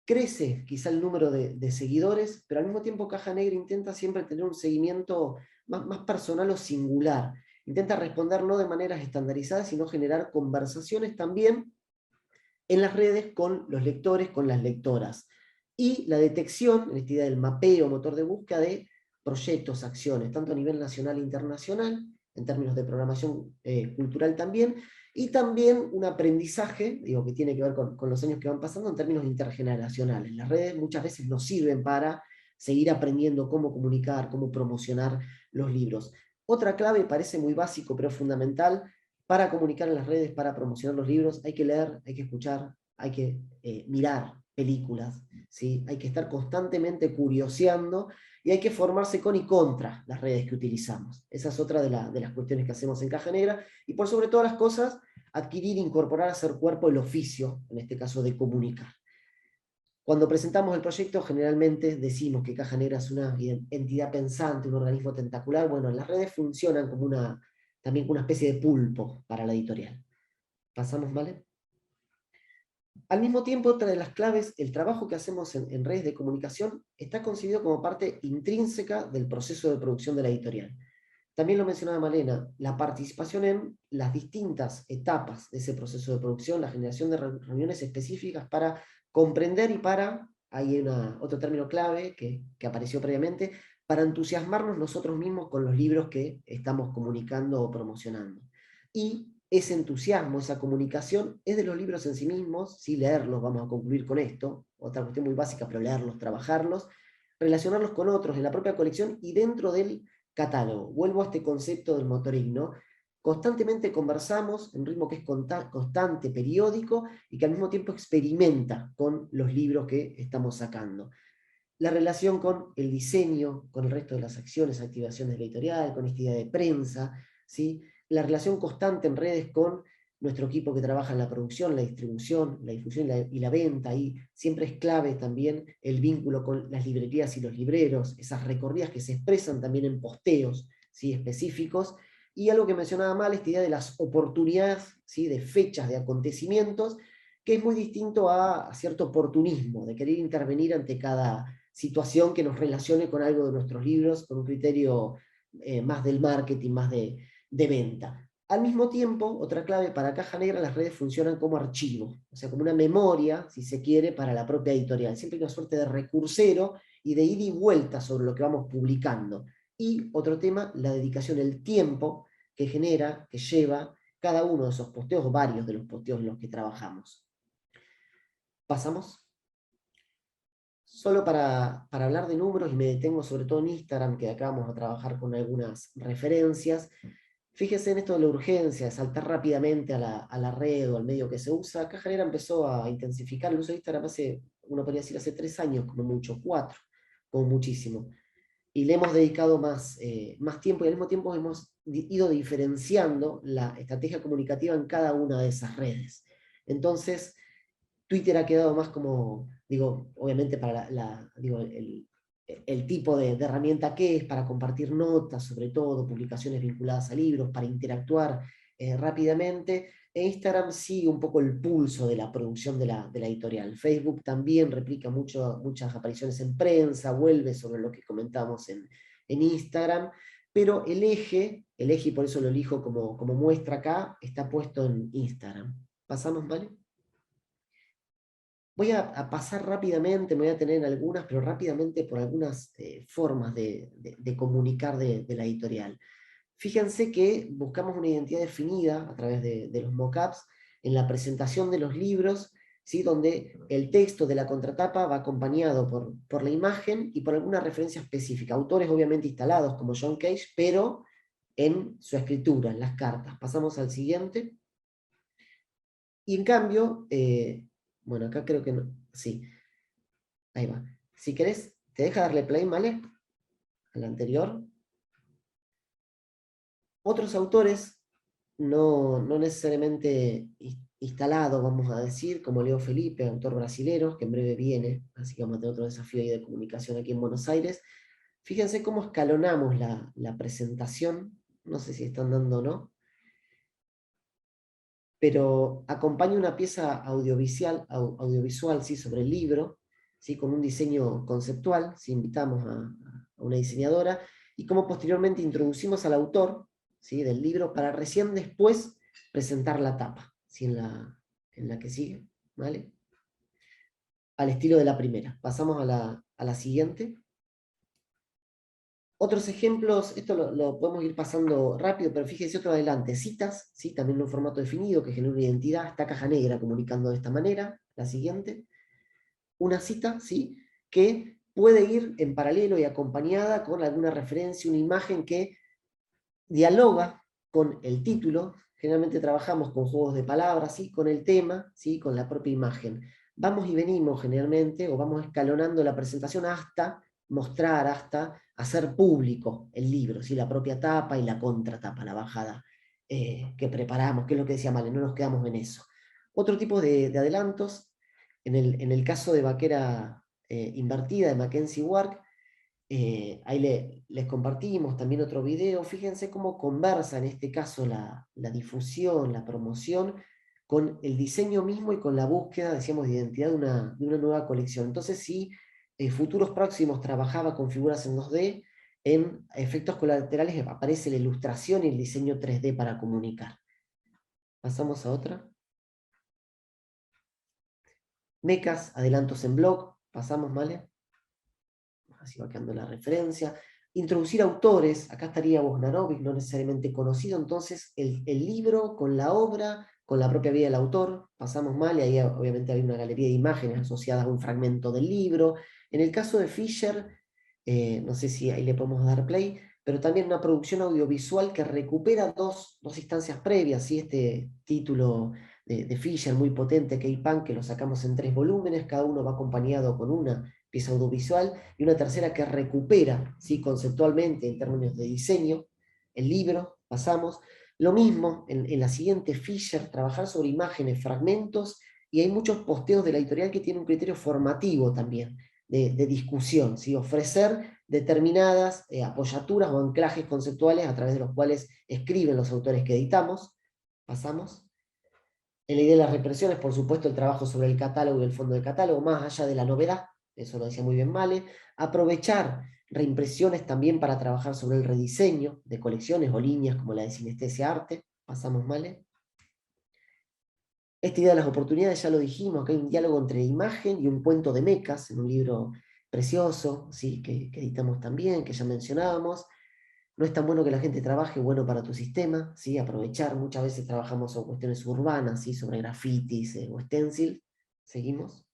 Crece quizá el número de seguidores, pero al mismo tiempo Caja Negra intenta siempre tener un seguimiento más personal o singular. Intenta responder no de maneras estandarizadas, sino generar conversaciones también en las redes con los lectores, con las lectoras. Y la detección, en esta idea del mapeo, motor de búsqueda de proyectos, acciones, tanto a nivel nacional e internacional, en términos de programación cultural también, y también un aprendizaje, digo, que tiene que ver con los años que van pasando en términos intergeneracionales. Las redes muchas veces nos sirven para seguir aprendiendo cómo comunicar, cómo promocionar los libros. Otra clave, parece muy básico, pero fundamental, para comunicar en las redes, para promocionar los libros, hay que leer, hay que escuchar, hay que mirar películas, ¿sí? Hay que estar constantemente curioseando y hay que formarse con y contra las redes que utilizamos. Esa es otra de las cuestiones que hacemos en Caja Negra. Y por sobre todas las cosas, adquirir, incorporar, hacer cuerpo el oficio, en este caso de comunicar. Cuando presentamos el proyecto, generalmente decimos que Caja Negra es una entidad pensante, un organismo tentacular. Bueno, en las redes funcionan como también una especie de pulpo para la editorial. ¿Pasamos, vale? Al mismo tiempo, otra de las claves, el trabajo que hacemos en redes de comunicación está concebido como parte intrínseca del proceso de producción de la editorial. También lo mencionaba Malena, la participación en las distintas etapas de ese proceso de producción, la generación de reuniones específicas para comprender y hay otro término clave que apareció previamente, para entusiasmarnos nosotros mismos con los libros que estamos comunicando o promocionando. Y ese entusiasmo, esa comunicación, es de los libros en sí mismos, sí, leerlos, vamos a concluir con esto, otra cuestión muy básica, pero leerlos, trabajarlos, relacionarlos con otros en la propia colección y dentro del catálogo. Vuelvo a este concepto del motoring, ¿no? Constantemente conversamos en un ritmo que es constante, periódico, y que al mismo tiempo experimenta con los libros que estamos sacando. La relación con el diseño, con el resto de las acciones, activaciones de la editorial, con esta idea de prensa, ¿sí? La relación constante en redes con nuestro equipo que trabaja en la producción, la distribución, la difusión y la venta, y siempre es clave también el vínculo con las librerías y los libreros, esas recorridas que se expresan también en posteos, ¿sí? Específicos, y algo que mencionaba Mal, esta idea de las oportunidades, ¿sí? De fechas, de acontecimientos, que es muy distinto a cierto oportunismo, de querer intervenir ante cada situación que nos relacione con algo de nuestros libros, con un criterio más del marketing, más de venta. Al mismo tiempo, otra clave para Caja Negra, las redes funcionan como archivo, o sea, como una memoria, si se quiere, para la propia editorial. Siempre hay una suerte de recursero y de ida y vuelta sobre lo que vamos publicando. Y otro tema, la dedicación, el tiempo que genera, que lleva cada uno de esos posteos, varios de los posteos en los que trabajamos. ¿Pasamos? Solo para hablar de números, y me detengo sobre todo en Instagram, que acá vamos a trabajar con algunas referencias. Fíjese en esto de la urgencia, de saltar rápidamente a la red o al medio que se usa. Caja Negra empezó a intensificar el uso de Instagram uno podría decir hace 3 años, como mucho, 4, como muchísimo. Y le hemos dedicado más tiempo, y al mismo tiempo hemos ido diferenciando la estrategia comunicativa en cada una de esas redes. Entonces, Twitter ha quedado más como, digo, obviamente para el tipo de herramienta que es, para compartir notas, sobre todo, publicaciones vinculadas a libros, para interactuar rápidamente. E Instagram sigue un poco el pulso de la producción de la editorial. Facebook también replica muchas apariciones en prensa, vuelve sobre lo que comentamos en Instagram, pero el eje, y por eso lo elijo como muestra acá, está puesto en Instagram. ¿Pasamos, vale? Voy a pasar rápidamente, me voy a tener en algunas, pero rápidamente por algunas formas de comunicar de la editorial. Fíjense que buscamos una identidad definida a través de los mockups en la presentación de los libros, ¿sí? Donde el texto de la contratapa va acompañado por la imagen y por alguna referencia específica. Autores obviamente instalados como John Cage, pero en su escritura, en las cartas. Pasamos al siguiente. Y en cambio, bueno, acá creo que no, sí, ahí va. Si querés, te deja darle play, ¿vale? Al anterior. Otros autores, no necesariamente instalado, vamos a decir, como Leo Felipe, autor brasilero, que en breve viene, así que vamos a tener otro desafío ahí de comunicación aquí en Buenos Aires. Fíjense cómo escalonamos la presentación, no sé si están dando o no, pero acompaña una pieza audiovisual ¿sí? Sobre el libro, ¿sí? Con un diseño conceptual, ¿sí? Invitamos a una diseñadora, y cómo posteriormente introducimos al autor, ¿sí? Del libro, para recién después presentar la tapa, ¿sí? En la que sigue, ¿vale? Al estilo de la primera. Pasamos a la siguiente. Otros ejemplos, esto lo podemos ir pasando rápido, pero fíjense otro adelante. Citas, ¿sí? También en un formato definido que genera una identidad. Está Caja Negra comunicando de esta manera. La siguiente. Una cita, ¿sí? Que puede ir en paralelo y acompañada con alguna referencia, una imagen que dialoga con el título. Generalmente trabajamos con juegos de palabras, ¿sí? Con el tema, ¿sí? Con la propia imagen. Vamos y venimos generalmente, o vamos escalonando la presentación hasta mostrar, hasta hacer público el libro, ¿sí? La propia tapa y la contratapa, la bajada que preparamos, que es lo que decía Male, no nos quedamos en eso. Otro tipo de adelantos, en el caso de Vaquera Invertida, de Mackenzie Wark, ahí les compartimos también otro video. Fíjense cómo conversa en este caso la difusión, la promoción, con el diseño mismo y con la búsqueda, decíamos, de identidad de una nueva colección. Entonces, si futuros próximos trabajaba con figuras en 2D, en efectos colaterales aparece la ilustración y el diseño 3D para comunicar. Pasamos a otra. Mecas, adelantos en blog. Pasamos, ¿vale? Así va quedando la referencia. Introducir autores, acá estaría Bosnanovic, no necesariamente conocido, entonces el libro con la obra, con la propia vida del autor, pasamos mal, y ahí obviamente hay una galería de imágenes asociadas a un fragmento del libro. En el caso de Fisher, no sé si ahí le podemos dar play, pero también una producción audiovisual que recupera dos instancias previas, ¿sí? Este título de Fisher muy potente, K-Punk, que lo sacamos en 3 volúmenes, cada uno va acompañado con una pieza audiovisual, y una tercera que recupera, ¿sí? Conceptualmente, en términos de diseño, el libro, pasamos. Lo mismo en la siguiente, Fisher, trabajar sobre imágenes, fragmentos, y hay muchos posteos de la editorial que tienen un criterio formativo también, de discusión, ¿sí? Ofrecer determinadas apoyaturas o anclajes conceptuales a través de los cuales escriben los autores que editamos. Pasamos. En la idea de las represiones, por supuesto, el trabajo sobre el catálogo y el fondo del catálogo, más allá de la novedad, eso lo decía muy bien Male. Aprovechar reimpresiones también para trabajar sobre el rediseño de colecciones o líneas como la de Sinestesia Arte. Pasamos, Male. Esta idea de las oportunidades, ya lo dijimos, que hay un diálogo entre imagen y un cuento de Mecas, en un libro precioso, ¿sí? que editamos también, que ya mencionábamos. No es tan bueno que la gente trabaje, bueno para tu sistema, ¿sí? Aprovechar, muchas veces trabajamos sobre cuestiones urbanas, ¿sí? Sobre grafitis o stencil. Seguimos.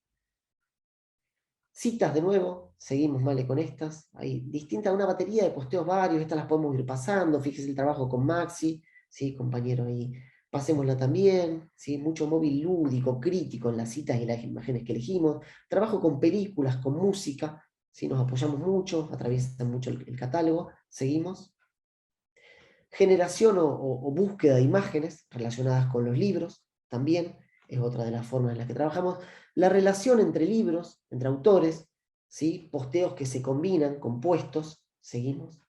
Citas de nuevo, seguimos Male con estas. Hay una batería de posteos varios, estas las podemos ir pasando. Fíjese el trabajo con Maxi, ¿sí? Compañero ahí. Pasémosla también, ¿sí? Mucho móvil lúdico, crítico en las citas y las imágenes que elegimos. Trabajo con películas, con música, ¿sí? Nos apoyamos mucho, atraviesan mucho el catálogo. Seguimos. Generación o búsqueda de imágenes relacionadas con los libros, también es otra de las formas en las que trabajamos. La relación entre libros, entre autores, ¿sí? Posteos que se combinan, compuestos, seguimos.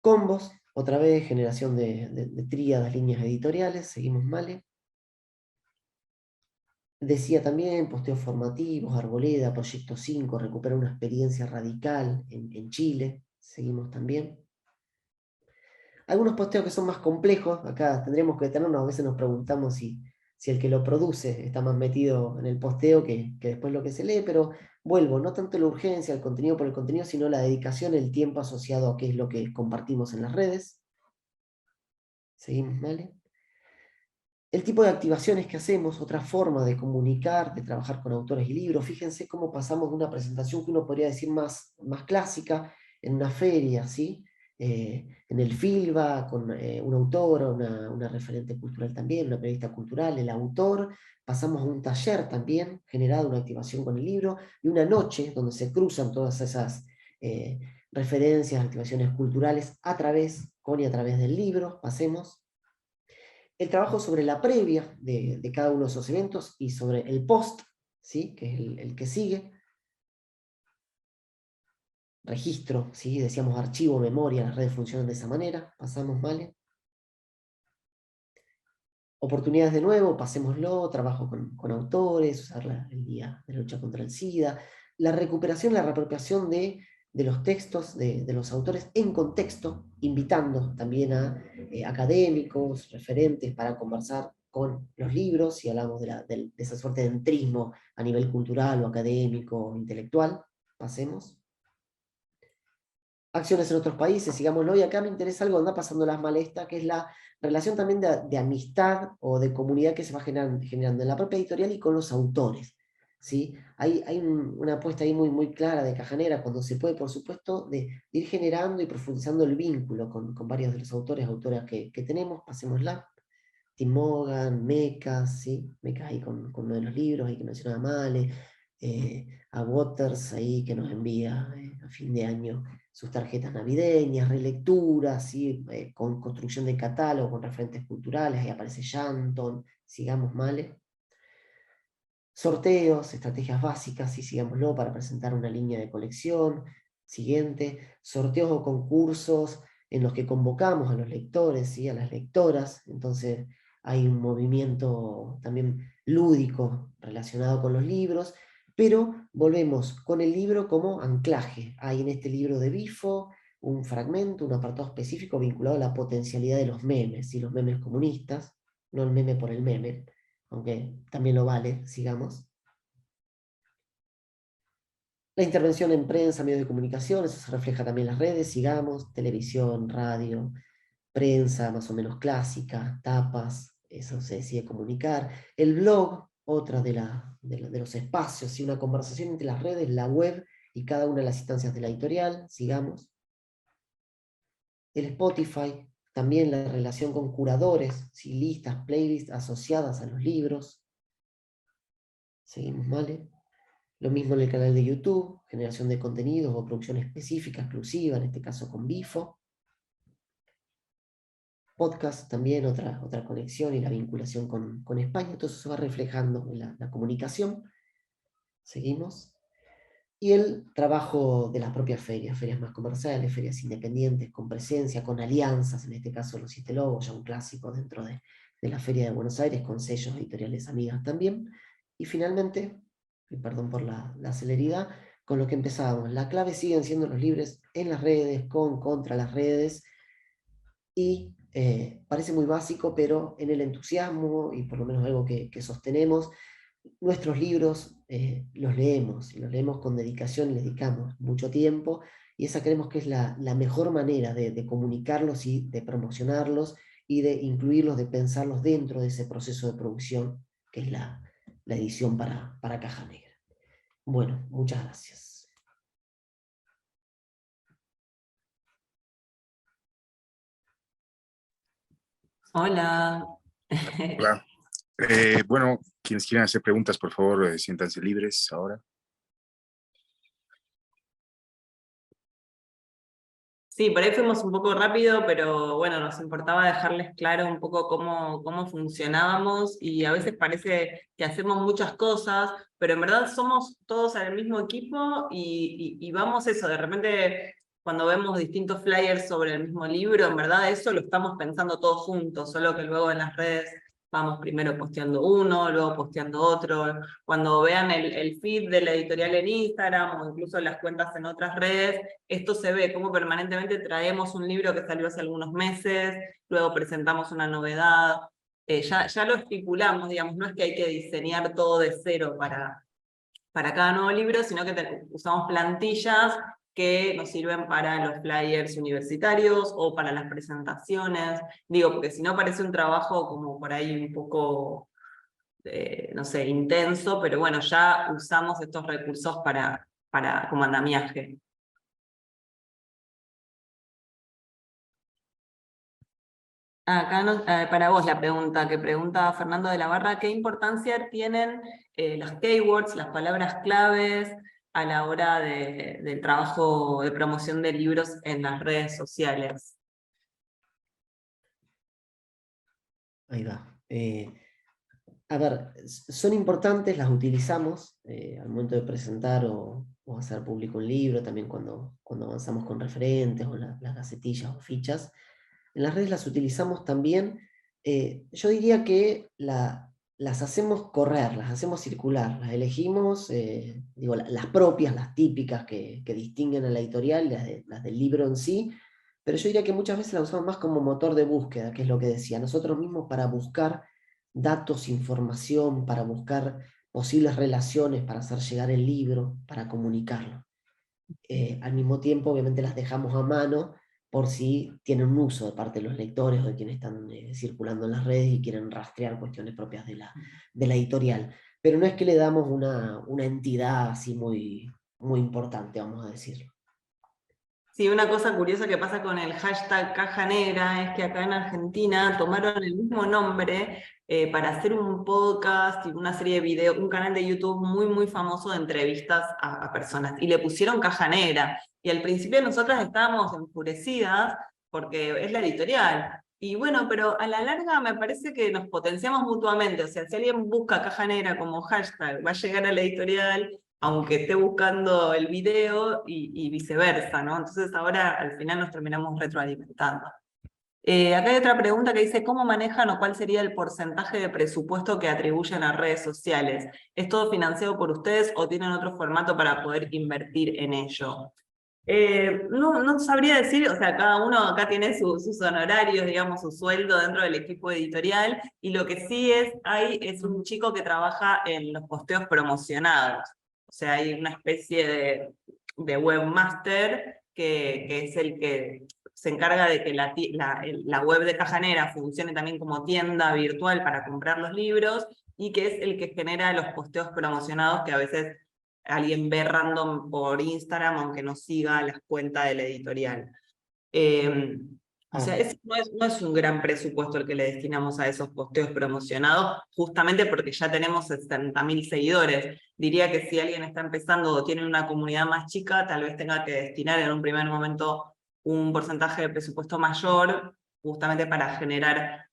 Combos, otra vez generación de tríadas, líneas editoriales, seguimos Male. Decía también, posteos formativos, Arboleda, Proyecto 5, recupera una experiencia radical en Chile, seguimos también. Algunos posteos que son más complejos, acá tendremos que detenernos, a veces nos preguntamos si el que lo produce está más metido en el posteo que después lo que se lee, pero vuelvo, no tanto la urgencia, el contenido por el contenido, sino la dedicación, el tiempo asociado a qué es lo que compartimos en las redes. Seguimos, ¿vale? El tipo de activaciones que hacemos, otra forma de comunicar, de trabajar con autores y libros. Fíjense cómo pasamos de una presentación que uno podría decir más clásica, en una feria, ¿sí? En el FILBA, con una autora, una referente cultural también, una periodista cultural, el autor. Pasamos a un taller también, generado una activación con el libro, y una noche donde se cruzan todas esas referencias, activaciones culturales, con y a través del libro. Pasemos. el trabajo sobre la previa de cada uno de esos eventos y sobre el post, ¿sí? Que es el que sigue. Registro, ¿sí? Decíamos archivo, memoria, las redes funcionan de esa manera. Pasamos, ¿vale? Oportunidades de nuevo, pasémoslo, trabajo con autores, usar el Día de la Lucha contra el SIDA, la recuperación, la reapropiación de los textos de los autores en contexto, invitando también a académicos, referentes, para conversar con los libros, si hablamos de esa suerte de entrismo a nivel cultural o académico o intelectual. Pasemos. Acciones en otros países, sigámoslo, y acá me interesa algo, anda pasando las malestas, que es la relación también de amistad o de comunidad que se va generando en la propia editorial y con los autores, ¿sí? Hay una apuesta ahí muy, muy clara de Caja Negra, cuando se puede, por supuesto, de ir generando y profundizando el vínculo con varios de los autoras que tenemos. Pasémosla. Tim Morgan, Mecas, ¿sí? Mecas ahí con uno de los libros, ahí que mencionaba Male, a Waters ahí que nos envía a fin de año sus tarjetas navideñas, relecturas, ¿sí? Con construcción de catálogo, con referentes culturales, ahí aparece Shanton, sigamos, Male. Sorteos, estrategias básicas, y sigámoslo, para presentar una línea de colección. Siguiente, sorteos o concursos en los que convocamos a los lectores, ¿sí? A las lectoras. Entonces hay un movimiento también lúdico relacionado con los libros, pero volvemos con el libro como anclaje. Hay en este libro de Bifo un fragmento, un apartado específico vinculado a la potencialidad de los memes, y los memes comunistas, no el meme por el meme, aunque también lo vale, sigamos. La intervención en prensa, medios de comunicación, eso se refleja también en las redes, sigamos, televisión, radio, prensa más o menos clásica, tapas, eso se decide comunicar. El blog, otra de los espacios, ¿sí? Una conversación entre las redes, la web y cada una de las instancias de la editorial, sigamos. El Spotify, también la relación con curadores, ¿sí? Listas, playlists asociadas a los libros. Seguimos, ¿vale? Lo mismo en el canal de YouTube, generación de contenidos o producción específica, exclusiva, en este caso con Bifo. Podcast también, otra conexión y la vinculación con España, todo eso se va reflejando en la comunicación. Seguimos. Y el trabajo de las propias ferias más comerciales, ferias independientes, con presencia, con alianzas, en este caso Los Siete Lobos, ya un clásico dentro de la Feria de Buenos Aires, con sellos editoriales amigas también. Y finalmente, y perdón por la celeridad, con lo que empezábamos, la clave siguen siendo los libros en las redes, contra las redes, y parece muy básico, pero en el entusiasmo, y por lo menos algo que sostenemos, nuestros libros los leemos, y los leemos con dedicación, y les dedicamos mucho tiempo, y esa creemos que es la mejor manera de comunicarlos y de promocionarlos, y de incluirlos, de pensarlos dentro de ese proceso de producción, que es la edición para Caja Negra. Bueno, muchas gracias. Hola. Hola. Bueno, quienes quieran hacer preguntas, por favor, siéntanse libres ahora. Sí, por ahí fuimos un poco rápido, pero bueno, nos importaba dejarles claro un poco cómo funcionábamos, y a veces parece que hacemos muchas cosas, pero en verdad somos todos en el mismo equipo y vamos eso, de repente cuando vemos distintos flyers sobre el mismo libro, en verdad eso lo estamos pensando todos juntos, solo que luego en las redes vamos primero posteando uno, luego posteando otro. Cuando vean el feed de la editorial en Instagram o incluso las cuentas en otras redes, esto se ve como permanentemente traemos un libro que salió hace algunos meses, luego presentamos una novedad, ya lo estipulamos, digamos, no es que hay que diseñar todo de cero para cada nuevo libro, sino que usamos plantillas que nos sirven para los flyers universitarios o para las presentaciones, digo, porque si no parece un trabajo como por ahí un poco, no sé, intenso, pero bueno, ya usamos estos recursos como andamiaje. Acá para vos la pregunta que pregunta Fernando de la Barra: ¿qué importancia tienen las keywords, las palabras claves, a la hora del trabajo de promoción de libros en las redes sociales? Ahí va. A ver, son importantes, las utilizamos al momento de presentar o hacer público un libro, también cuando avanzamos con referentes o las gacetillas o fichas. En las redes las utilizamos también. Yo diría que las hacemos correr, las hacemos circular, las elegimos, digo, las propias, las típicas que distinguen a la editorial, las del libro en sí, pero yo diría que muchas veces las usamos más como motor de búsqueda, que es lo que decía, nosotros mismos para buscar datos, información, para buscar posibles relaciones, para hacer llegar el libro, para comunicarlo. Al mismo tiempo, obviamente las dejamos a mano por si tienen un uso de parte de los lectores o de quienes están circulando en las redes y quieren rastrear cuestiones propias de la editorial. Pero no es que le damos una entidad así muy importante, vamos a decirlo. Sí, una cosa curiosa que pasa con el hashtag Caja Negra es que acá en Argentina tomaron el mismo nombre para hacer un podcast y una serie de videos, un canal de YouTube muy famoso de entrevistas a personas, y le pusieron Caja Negra. Y al principio nosotras estábamos enfurecidas porque es la editorial. Y bueno, pero a la larga me parece que nos potenciamos mutuamente. O sea, si alguien busca Caja Negra como hashtag, va a llegar a la editorial, aunque esté buscando el video y viceversa, ¿no? Entonces ahora al final nos terminamos retroalimentando. Acá hay otra pregunta que dice, ¿cómo manejan o cuál sería el porcentaje de presupuesto que atribuyen a redes sociales? ¿Es todo financiado por ustedes o tienen otro formato para poder invertir en ello? No sabría decir, o sea, cada uno acá tiene sus honorarios, digamos, su sueldo dentro del equipo editorial, y lo que sí es un chico que trabaja en los posteos promocionados. O sea, hay una especie de webmaster que es el que se encarga de que la web de Caja Negra funcione también como tienda virtual para comprar los libros, y que es el que genera los posteos promocionados que a veces alguien ve random por Instagram, aunque no siga las cuentas de la editorial. O sea, no es un gran presupuesto el que le destinamos a esos posteos promocionados, justamente porque ya tenemos 60.000 seguidores. Diría que si alguien está empezando o tiene una comunidad más chica, tal vez tenga que destinar en un primer momento un porcentaje de presupuesto mayor, justamente para generar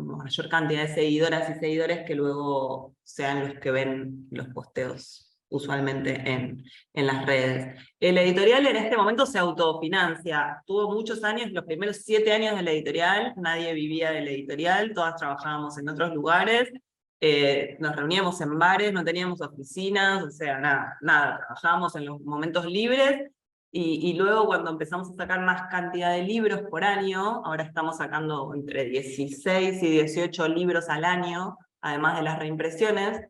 mayor cantidad de seguidoras y seguidores que luego sean los que ven los posteos usualmente en las redes. La editorial en este momento se autofinancia. Tuvo muchos años, los primeros 7 años de la editorial, nadie vivía de la editorial, todas trabajábamos en otros lugares, nos reuníamos en bares, no teníamos oficinas, o sea, nada, trabajábamos en los momentos libres, y luego cuando empezamos a sacar más cantidad de libros por año, ahora estamos sacando entre 16 y 18 libros al año, además de las reimpresiones.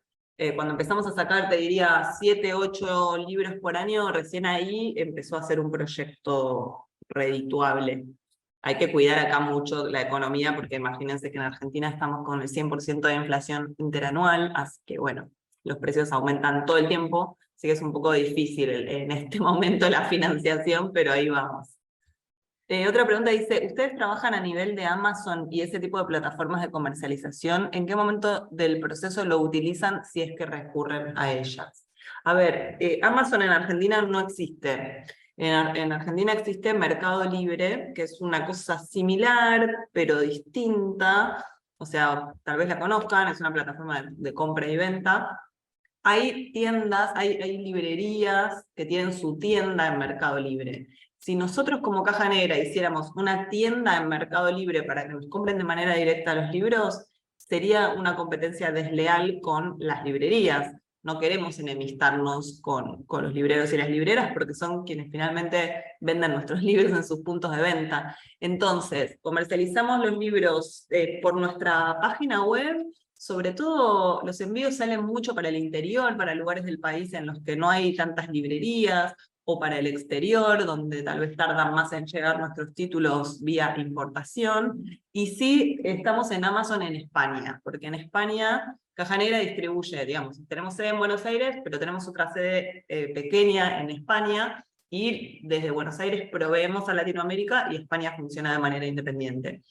Cuando empezamos a sacar, te diría, 7, 8 libros por año, recién ahí empezó a ser un proyecto redituable. Hay que cuidar acá mucho la economía, porque imagínense que en Argentina estamos con el 100% de inflación interanual, así que bueno, los precios aumentan todo el tiempo, así que es un poco difícil en este momento la financiación, pero ahí vamos. Otra pregunta dice, ¿ustedes trabajan a nivel de Amazon y ese tipo de plataformas de comercialización? ¿En qué momento del proceso lo utilizan si es que recurren a ellas? A ver, Amazon en Argentina no existe. En Argentina existe Mercado Libre, que es una cosa similar, pero distinta. O sea, tal vez la conozcan, es una plataforma de compra y venta. Hay tiendas, hay librerías que tienen su tienda en Mercado Libre. Si nosotros como Caja Negra hiciéramos una tienda en Mercado Libre para que nos compren de manera directa los libros, sería una competencia desleal con las librerías. No queremos enemistarnos con los libreros y las libreras, porque son quienes finalmente venden nuestros libros en sus puntos de venta. Entonces, comercializamos los libros por nuestra página web. Sobre todo los envíos salen mucho para el interior, para lugares del país en los que no hay tantas librerías, o para el exterior, donde tal vez tardan más en llegar nuestros títulos vía importación. Y sí, estamos en Amazon en España, porque en España Caja Negra distribuye, digamos, tenemos sede en Buenos Aires, pero tenemos otra sede pequeña en España, y desde Buenos Aires proveemos a Latinoamérica y España funciona de manera independiente.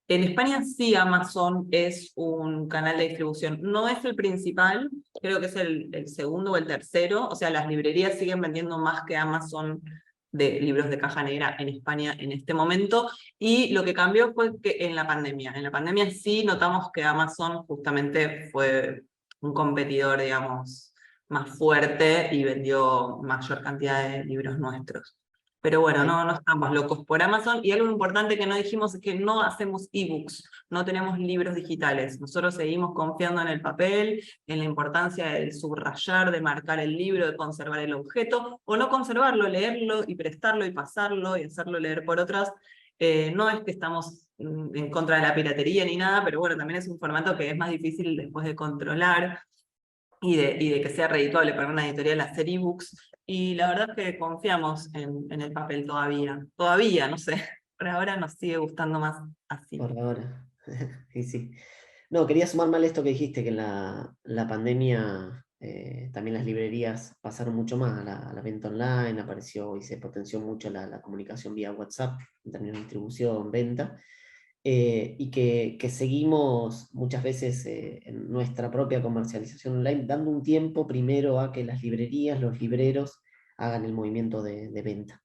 En España sí Amazon es un canal de distribución, no es el principal, creo que es el segundo o el tercero, o sea, las librerías siguen vendiendo más que Amazon de libros de caja negra en España en este momento, y lo que cambió fue que en la pandemia sí notamos que Amazon justamente fue un competidor, digamos, más fuerte y vendió mayor cantidad de libros nuestros. Pero bueno, no estamos locos por Amazon, y algo importante que no dijimos es que no hacemos ebooks, no tenemos libros digitales. Nosotros seguimos confiando en el papel, en la importancia del subrayar, de marcar el libro, de conservar el objeto, o no conservarlo, leerlo y prestarlo y pasarlo y hacerlo leer por otras. No es que estamos en contra de la piratería ni nada, pero bueno, también es un formato que es más difícil después de controlar y de que sea redituable para una editorial hacer ebooks. Y la verdad es que confiamos en el papel todavía. Todavía, no sé. Por ahora nos sigue gustando más así. Por ahora. Y sí. No, quería sumar mal esto que dijiste, que en la pandemia también las librerías pasaron mucho más a la venta online, apareció y se potenció mucho la comunicación vía WhatsApp, en términos de distribución, venta, y que seguimos muchas veces en nuestra propia comercialización online, dando un tiempo primero a que las librerías, los libreros, hagan el movimiento de venta.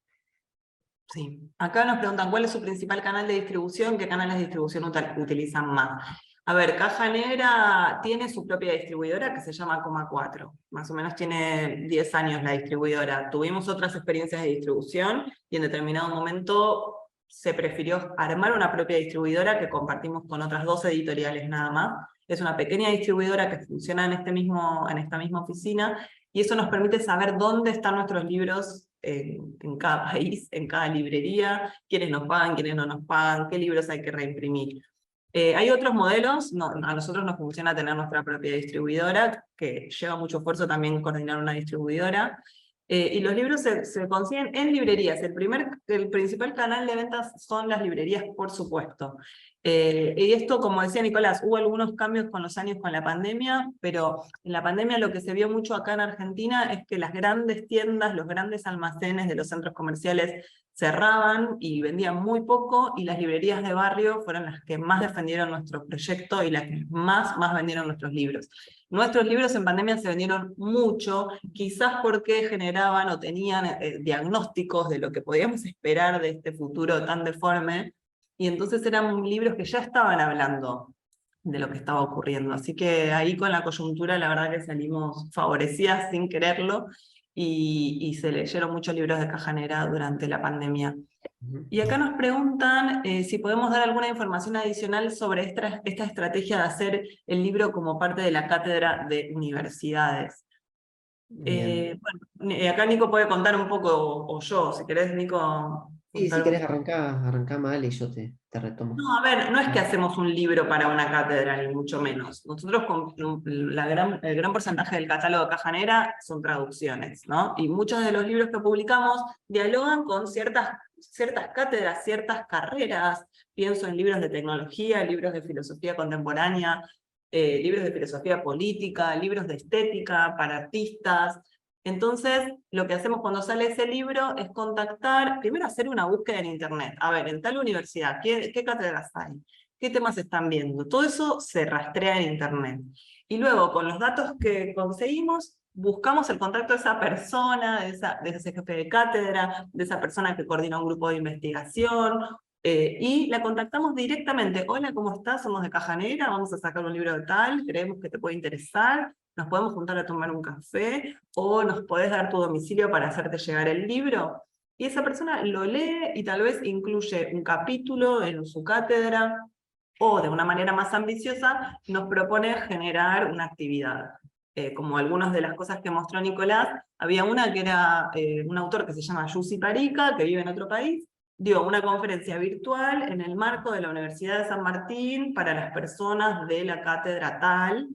Sí. Acá nos preguntan cuál es su principal canal de distribución, qué canales de distribución utilizan más. A ver, Caja Negra tiene su propia distribuidora que se llama Coma 4. Más o menos tiene 10 años la distribuidora. Tuvimos otras experiencias de distribución y en determinado momento se prefirió armar una propia distribuidora que compartimos con otras 2 editoriales nada más. Es una pequeña distribuidora que funciona en esta misma oficina, y eso nos permite saber dónde están nuestros libros en cada país, en cada librería, quiénes nos pagan, quiénes no nos pagan, qué libros hay que reimprimir. Hay otros modelos, a nosotros nos funciona tener nuestra propia distribuidora, que lleva mucho esfuerzo también coordinar una distribuidora, y los libros se consiguen en librerías. El principal canal de ventas son las librerías, por supuesto. Y esto, como decía Nicolás, hubo algunos cambios con los años con la pandemia, pero en la pandemia lo que se vio mucho acá en Argentina es que las grandes tiendas, los grandes almacenes de los centros comerciales cerraban y vendían muy poco, y las librerías de barrio fueron las que más defendieron nuestro proyecto y las que más vendieron nuestros libros. Nuestros libros en pandemia se vendieron mucho, quizás porque generaban o tenían diagnósticos de lo que podíamos esperar de este futuro tan deforme, y entonces eran libros que ya estaban hablando de lo que estaba ocurriendo. Así que ahí con la coyuntura la verdad que salimos favorecidas sin quererlo, y se leyeron muchos libros de Caja Negra durante la pandemia. Y acá nos preguntan si podemos dar alguna información adicional sobre esta estrategia de hacer el libro como parte de la cátedra de universidades. Bueno, acá Nico puede contar un poco, o yo, si querés, Nico. Sí, si Contar querés arrancar mal y yo te retomo. No, a ver, no es que hacemos un libro para una cátedra, ni mucho menos. Nosotros, el gran porcentaje del catálogo de Caja Negra son traducciones, ¿no? Y muchos de los libros que publicamos dialogan con ciertas cátedras, ciertas carreras. Pienso en libros de tecnología, libros de filosofía contemporánea, libros de filosofía política, libros de estética para artistas. Entonces, lo que hacemos cuando sale ese libro es contactar, primero hacer una búsqueda en internet. A ver, en tal universidad, ¿qué cátedras hay? ¿Qué temas están viendo? Todo eso se rastrea en internet. Y luego, con los datos que conseguimos, buscamos el contacto de esa persona, de ese jefe de cátedra, de esa persona que coordina un grupo de investigación, y la contactamos directamente. Hola, ¿cómo estás? Somos de Caja Negra, vamos a sacar un libro de tal, creemos que te puede interesar, nos podemos juntar a tomar un café, o nos podés dar tu domicilio para hacerte llegar el libro. Y esa persona lo lee y tal vez incluye un capítulo en su cátedra, o de una manera más ambiciosa nos propone generar una actividad. Como algunas de las cosas que mostró Nicolás, había una que era un autor que se llama Yussi Parica, que vive en otro país, dio una conferencia virtual en el marco de la Universidad de San Martín para las personas de la cátedra tal,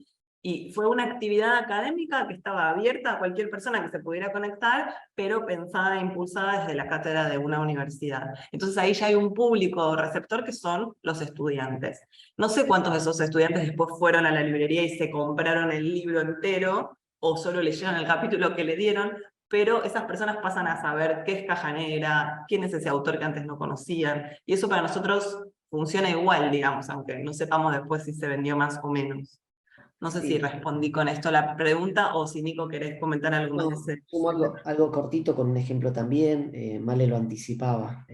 y fue una actividad académica que estaba abierta a cualquier persona que se pudiera conectar, pero pensada e impulsada desde la cátedra de una universidad. Entonces ahí ya hay un público receptor que son los estudiantes. No sé cuántos de esos estudiantes después fueron a la librería y se compraron el libro entero, o solo leyeron el capítulo que le dieron, pero esas personas pasan a saber qué es Caja Negra, quién es ese autor que antes no conocían, y eso para nosotros funciona igual, digamos, aunque no sepamos después si se vendió más o menos. No sé Sí. si respondí con esto la pregunta o si Nico querés comentar algo más No, de ese. sumo algo cortito con un ejemplo también. Male lo anticipaba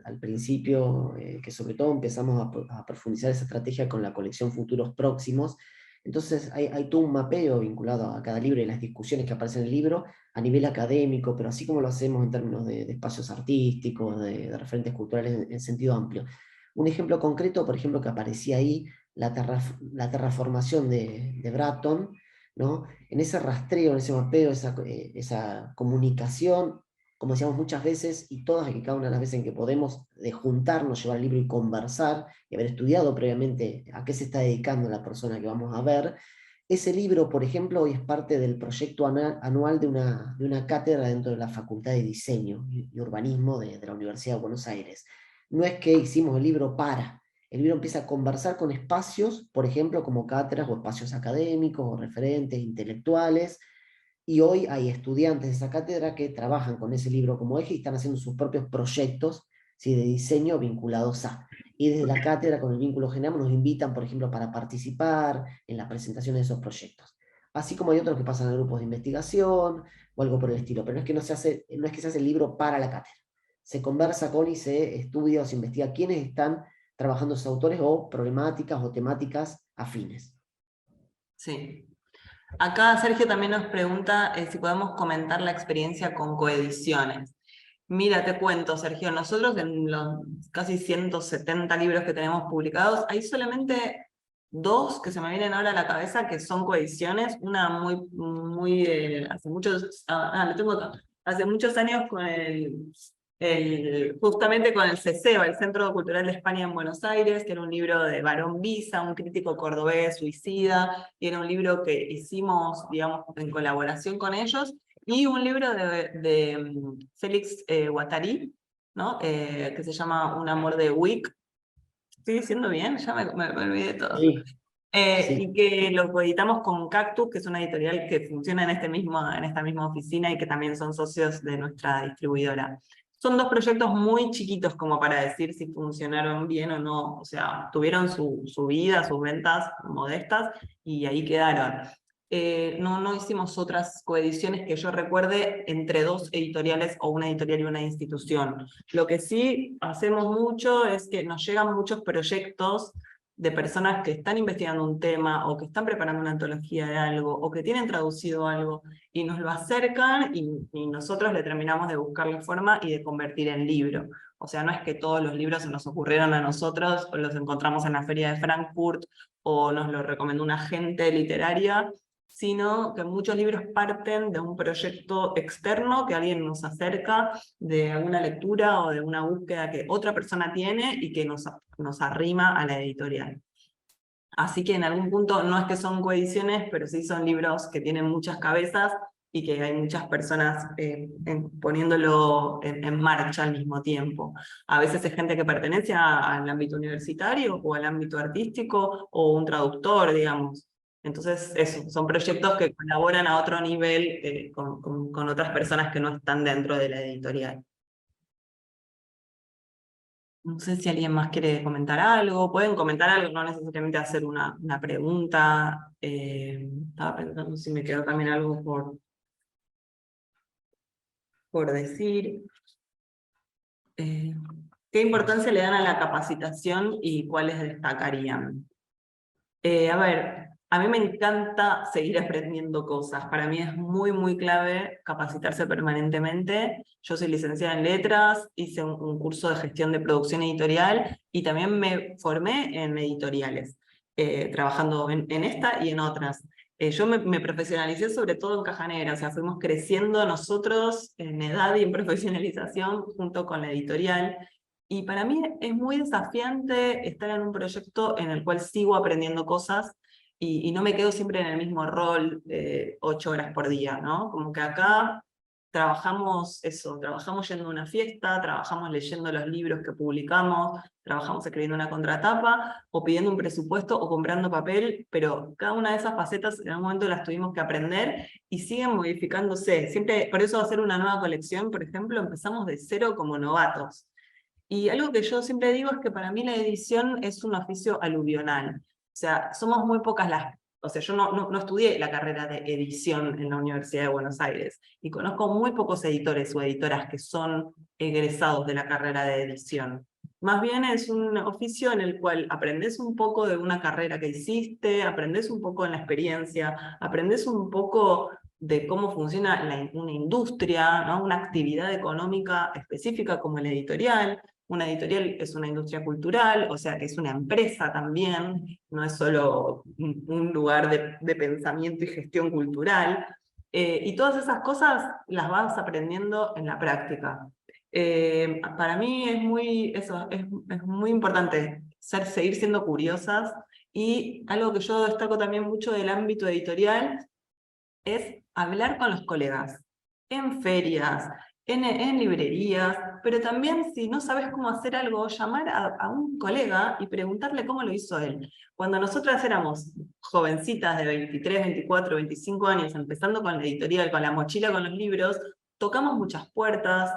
al principio, que sobre todo empezamos a profundizar esa estrategia con la colección Futuros Próximos. Entonces hay todo un mapeo vinculado a cada libro y las discusiones que aparecen en el libro a nivel académico, pero así como lo hacemos en términos de espacios artísticos, de referentes culturales en sentido amplio. Un ejemplo concreto, por ejemplo, que aparecía ahí, la terraformación de Bratton, ¿no? En ese rastreo, en ese mapeo, esa comunicación, como decíamos muchas veces, y todas y cada una de las veces en que podemos, de juntarnos, llevar el libro y conversar, y haber estudiado previamente a qué se está dedicando la persona que vamos a ver, ese libro, por ejemplo, hoy es parte del proyecto anual de una cátedra dentro de la Facultad de Diseño y Urbanismo de la Universidad de Buenos Aires. No es que hicimos el libro el libro empieza a conversar con espacios, por ejemplo, como cátedras o espacios académicos o referentes intelectuales, y hoy hay estudiantes de esa cátedra que trabajan con ese libro como eje y están haciendo sus propios proyectos, ¿sí?, de diseño vinculados a. Y desde la cátedra, con el vínculo general, nos invitan, por ejemplo, para participar en la presentación de esos proyectos. Así como hay otros que pasan a grupos de investigación o algo por el estilo, pero no es que se hace el libro para la cátedra. Se conversa con y se estudia o se investiga quiénes están trabajando esos autores o problemáticas o temáticas afines. Sí. Acá Sergio también nos pregunta si podemos comentar la experiencia con coediciones. Mira, te cuento, Sergio, nosotros en los casi 170 libros que tenemos publicados, hay solamente 2 que se me vienen ahora a la cabeza que son coediciones, una muy hace muchos, lo tengo acá, hace muchos años con justamente con el CESEBA, el Centro Cultural de España en Buenos Aires, que era un libro de Barón Visa, un crítico cordobés suicida, y era un libro que hicimos, digamos, en colaboración con ellos, y un libro de Félix Guattari, ¿no? Que se llama Un amor de Wick. ¿Estoy diciendo bien? Ya me olvidé todo. Sí, sí. Y que lo coeditamos con Cactus, que es una editorial que funciona en esta misma oficina y que también son socios de nuestra distribuidora. Son 2 proyectos muy chiquitos como para decir si funcionaron bien o no. O sea, tuvieron su vida, sus ventas modestas y ahí quedaron. No hicimos otras coediciones que yo recuerde entre 2 editoriales o una editorial y una institución. Lo que sí hacemos mucho es que nos llegan muchos proyectos de personas que están investigando un tema o que están preparando una antología de algo o que tienen traducido algo y nos lo acercan y nosotros le terminamos de buscar la forma y de convertir en libro. O sea, no es que todos los libros se nos ocurrieron a nosotros o los encontramos en la Feria de Frankfurt o nos lo recomendó una agente literaria, sino que muchos libros parten de un proyecto externo que alguien nos acerca, de alguna lectura o de una búsqueda que otra persona tiene y que nos arrima a la editorial. Así que en algún punto no es que son coediciones, pero sí son libros que tienen muchas cabezas y que hay muchas personas poniéndolo en marcha al mismo tiempo. A veces es gente que pertenece al ámbito universitario o al ámbito artístico o un traductor, digamos. Entonces, eso, son proyectos que colaboran a otro nivel con otras personas que no están dentro de la editorial. No sé si alguien más quiere comentar algo. Pueden comentar algo, no necesariamente hacer una pregunta. Estaba pensando si me quedó también algo por decir. ¿Qué importancia le dan a la capacitación y cuáles destacarían? A ver, a mí me encanta seguir aprendiendo cosas. Para mí es muy clave capacitarse permanentemente. Yo soy licenciada en letras, hice un curso de gestión de producción editorial y también me formé en editoriales, trabajando en esta y en otras. Yo me profesionalicé sobre todo en Caja Negra, o sea, fuimos creciendo nosotros en edad y en profesionalización junto con la editorial. Y para mí es muy desafiante estar en un proyecto en el cual sigo aprendiendo cosas y no me quedo siempre en el mismo rol 8 horas por día, ¿no? Como que acá trabajamos eso, trabajamos yendo a una fiesta, trabajamos leyendo los libros que publicamos, trabajamos escribiendo una contratapa, o pidiendo un presupuesto, o comprando papel, pero cada una de esas facetas en algún momento las tuvimos que aprender y siguen modificándose. Siempre, por eso hacer una nueva colección, por ejemplo, empezamos de cero como novatos. Y algo que yo siempre digo es que para mí la edición es un oficio aluvional. O sea, somos muy pocas las o sea, yo no estudié la carrera de edición en la Universidad de Buenos Aires, y conozco muy pocos editores o editoras que son egresados de la carrera de edición. Más bien es un oficio en el cual aprendes un poco de una carrera que hiciste, aprendes un poco en la experiencia, aprendes un poco de cómo funciona una industria, ¿no? Una actividad económica específica como la editorial. Una editorial es una industria cultural, o sea que es una empresa también, no es solo un lugar de pensamiento y gestión cultural. Y todas esas cosas las vas aprendiendo en la práctica. Para mí es muy importante seguir siendo curiosas, y algo que yo destaco también mucho del ámbito editorial es hablar con los colegas, en ferias, en librerías, pero también si no sabes cómo hacer algo, llamar a un colega y preguntarle cómo lo hizo él. Cuando nosotras éramos jovencitas de 23, 24, 25 años, empezando con la editorial, con la mochila con los libros, tocamos muchas puertas,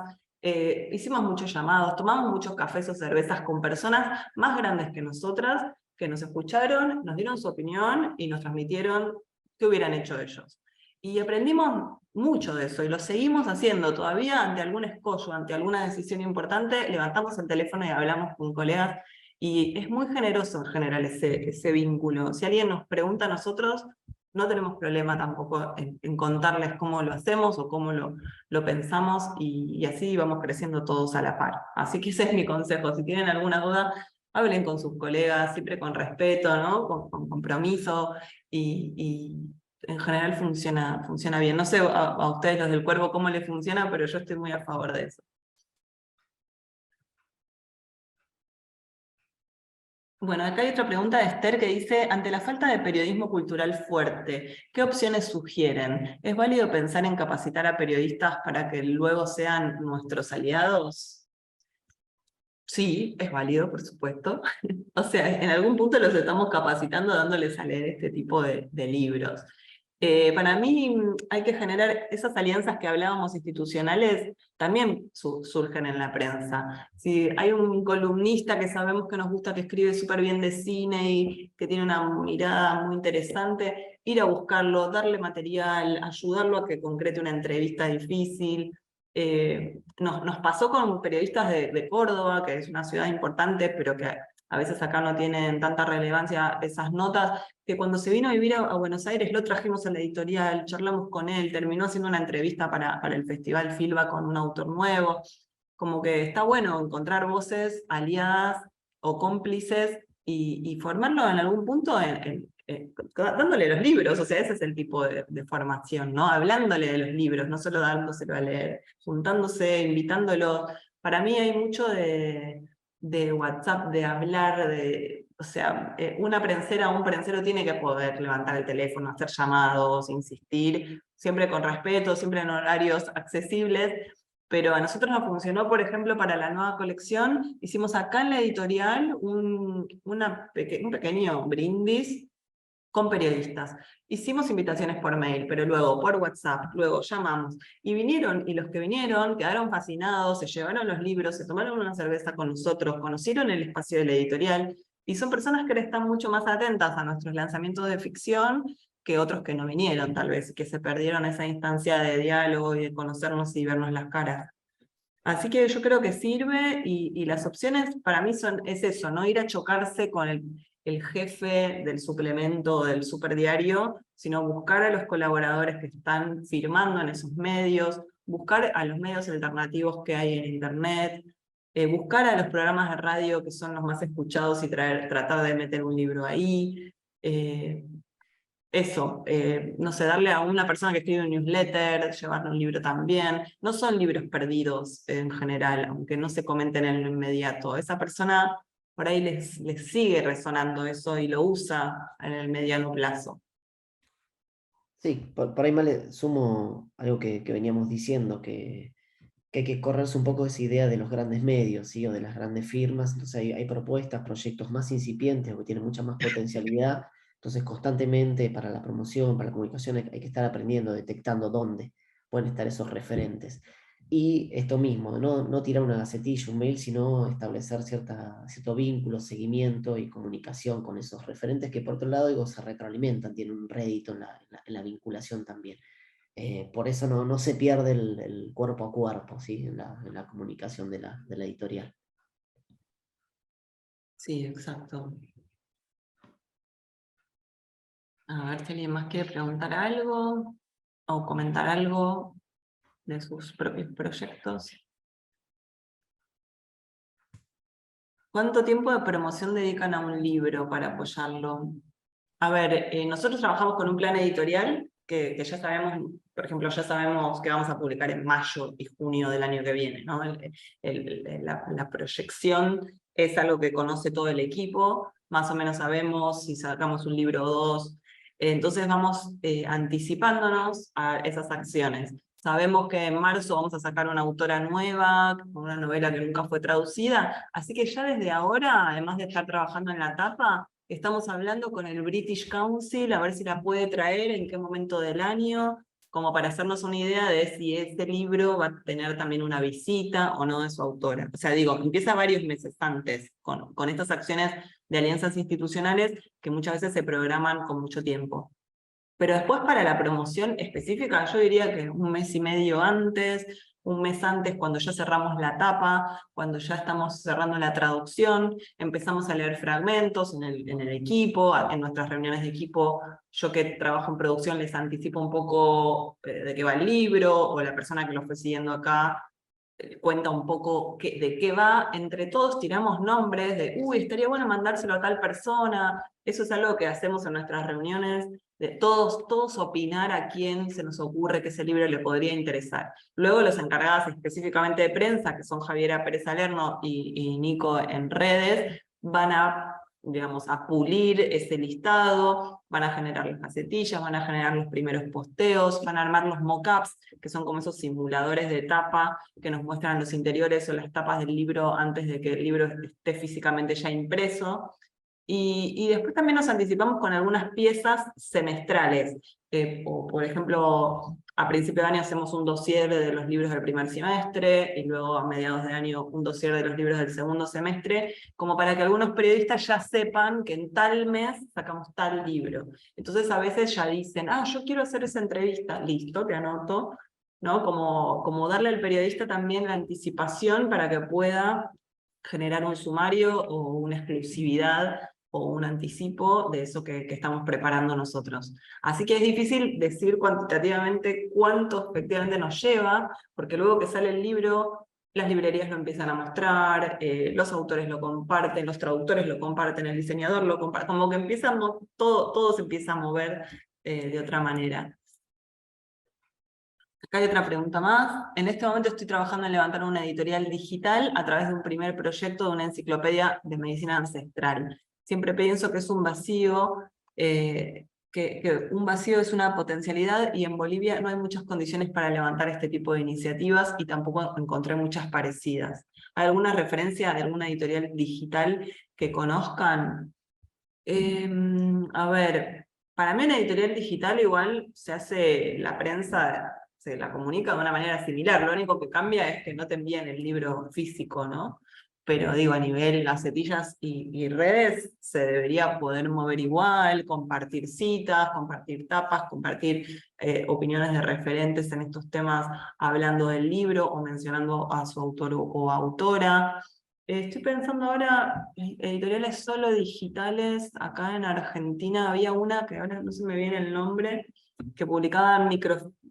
hicimos muchos llamados, tomamos muchos cafés o cervezas con personas más grandes que nosotras, que nos escucharon, nos dieron su opinión y nos transmitieron qué hubieran hecho ellos. Y aprendimos mucho de eso, y lo seguimos haciendo todavía ante algún escollo, ante alguna decisión importante, levantamos el teléfono y hablamos con colegas, y es muy generoso en general ese vínculo. Si alguien nos pregunta a nosotros, no tenemos problema tampoco en contarles cómo lo hacemos o cómo lo pensamos, y así vamos creciendo todos a la par. Así que ese es mi consejo. Si tienen alguna duda, hablen con sus colegas, siempre con respeto, ¿no? Con compromiso, y en general funciona bien. No sé a ustedes los del Cuervo cómo les funciona, pero yo estoy muy a favor de eso. Bueno, acá hay otra pregunta de Esther que dice: ante la falta de periodismo cultural fuerte, ¿qué opciones sugieren? ¿Es válido pensar en capacitar a periodistas para que luego sean nuestros aliados? Sí, es válido, por supuesto. O sea, en algún punto los estamos capacitando dándoles a leer este tipo de libros. Para mí hay que generar esas alianzas que hablábamos institucionales, también surgen en la prensa. Si hay un columnista que sabemos que nos gusta, que escribe súper bien de cine y que tiene una mirada muy interesante, ir a buscarlo, darle material, ayudarlo a que concrete una entrevista difícil. Nos pasó con periodistas de Córdoba, que es una ciudad importante, pero que a veces acá no tienen tanta relevancia esas notas, que cuando se vino a vivir a Buenos Aires lo trajimos a la editorial, charlamos con él, terminó haciendo una entrevista para el Festival Filba con un autor nuevo. Como que está bueno encontrar voces aliadas o cómplices, y formarlo en algún punto dándole los libros. O sea, ese es el tipo de formación, ¿no? Hablándole de los libros, no solo dándoselo a leer, juntándose, invitándolo. Para mí hay mucho de WhatsApp, de hablar, o sea, una prensera o un prensero tiene que poder levantar el teléfono, hacer llamados, insistir, siempre con respeto, siempre en horarios accesibles. Pero a nosotros nos funcionó, por ejemplo, para la nueva colección, hicimos acá en la editorial un pequeño brindis con periodistas. Hicimos invitaciones por mail, pero luego por WhatsApp, luego llamamos, y vinieron, y los que vinieron quedaron fascinados, se llevaron los libros, se tomaron una cerveza con nosotros, conocieron el espacio de la editorial, y son personas que le están mucho más atentas a nuestros lanzamientos de ficción que otros que no vinieron, tal vez, que se perdieron esa instancia de diálogo y de conocernos y vernos las caras. Así que yo creo que sirve, y las opciones para mí es eso, no ir a chocarse con el jefe del suplemento o del superdiario, sino buscar a los colaboradores que están firmando en esos medios, buscar a los medios alternativos que hay en internet, buscar a los programas de radio que son los más escuchados y tratar de meter un libro ahí. Eso, no sé, darle a una persona que escribe un newsletter, llevarle un libro también. No son libros perdidos en general, aunque no se comenten en lo inmediato. Esa persona por ahí les sigue resonando eso y lo usa en el mediano plazo. Sí, por ahí más le sumo algo que veníamos diciendo, que hay que correrse un poco esa idea de los grandes medios, ¿sí? O de las grandes firmas. Entonces hay propuestas, proyectos más incipientes o que tienen mucha más potencialidad. Entonces constantemente para la promoción, para la comunicación hay que estar aprendiendo, detectando dónde pueden estar esos referentes. Y esto mismo, no tirar una gacetilla, un mail, sino establecer cierto vínculo, seguimiento y comunicación con esos referentes que por otro lado digo, se retroalimentan, tienen un rédito en la vinculación también. Por eso no se pierde el cuerpo a cuerpo, ¿sí? En la comunicación de la editorial. Sí, exacto. A ver si alguien más quiere preguntar algo o comentar algo de sus propios proyectos. ¿Cuánto tiempo de promoción dedican a un libro para apoyarlo? A ver, nosotros trabajamos con un plan editorial que ya sabemos, por ejemplo, ya sabemos que vamos a publicar en mayo y junio del año que viene, ¿no? La proyección es algo que conoce todo el equipo, más o menos sabemos si sacamos un libro o dos, entonces vamos anticipándonos a esas acciones. Sabemos que en marzo vamos a sacar una autora nueva, con una novela que nunca fue traducida, así que ya desde ahora, además de estar trabajando en la tapa, estamos hablando con el British Council a ver si la puede traer, en qué momento del año, como para hacernos una idea de si este libro va a tener también una visita o no de su autora. O sea, digo, empieza varios meses antes con estas acciones de alianzas institucionales que muchas veces se programan con mucho tiempo. Pero después para la promoción específica, yo diría que un mes y medio antes, un mes antes cuando ya cerramos la tapa, cuando ya estamos cerrando la traducción, empezamos a leer fragmentos en el equipo, en nuestras reuniones de equipo, yo que trabajo en producción les anticipo un poco de qué va el libro, o la persona que lo fue siguiendo acá cuenta un poco de qué va, entre todos tiramos nombres de, uy, estaría bueno mandárselo a tal persona, eso es algo que hacemos en nuestras reuniones, de todos opinar a quién se nos ocurre que ese libro le podría interesar. Luego los encargadas específicamente de prensa, que son Javiera Pérez Salerno y Nico en redes, van a, digamos, a pulir ese listado, van a generar las gacetillas, van a generar los primeros posteos, van a armar los mock-ups, que son como esos simuladores de tapa que nos muestran los interiores o las tapas del libro antes de que el libro esté físicamente ya impreso. Y después también nos anticipamos con algunas piezas semestrales. O, por ejemplo, a principio de año hacemos un dossier de los libros del primer semestre, y luego a mediados de año un dossier de los libros del segundo semestre, como para que algunos periodistas ya sepan que en tal mes sacamos tal libro. Entonces a veces ya dicen, yo quiero hacer esa entrevista, listo, te anoto, ¿no? Como darle al periodista también la anticipación para que pueda generar un sumario o una exclusividad o un anticipo de eso que estamos preparando nosotros. Así que es difícil decir cuantitativamente cuánto efectivamente nos lleva, porque luego que sale el libro, las librerías lo empiezan a mostrar, los autores lo comparten, los traductores lo comparten, el diseñador lo comparte, como que todo se empieza a mover de otra manera. Acá hay otra pregunta más. En este momento estoy trabajando en levantar una editorial digital a través de un primer proyecto de una enciclopedia de medicina ancestral. Siempre pienso que es un vacío, que un vacío es una potencialidad, y en Bolivia no hay muchas condiciones para levantar este tipo de iniciativas y tampoco encontré muchas parecidas. ¿Hay alguna referencia de alguna editorial digital que conozcan? A ver, para mí una editorial digital igual se hace, la prensa se la comunica de una manera similar, lo único que cambia es que no te envían el libro físico, ¿no? Pero digo, a nivel gacetillas y redes se debería poder mover igual, compartir citas, compartir tapas, compartir opiniones de referentes en estos temas hablando del libro o mencionando a su autor o autora. Estoy pensando ahora, editoriales solo digitales, acá en Argentina había una, que ahora no se me viene el nombre, que publicaba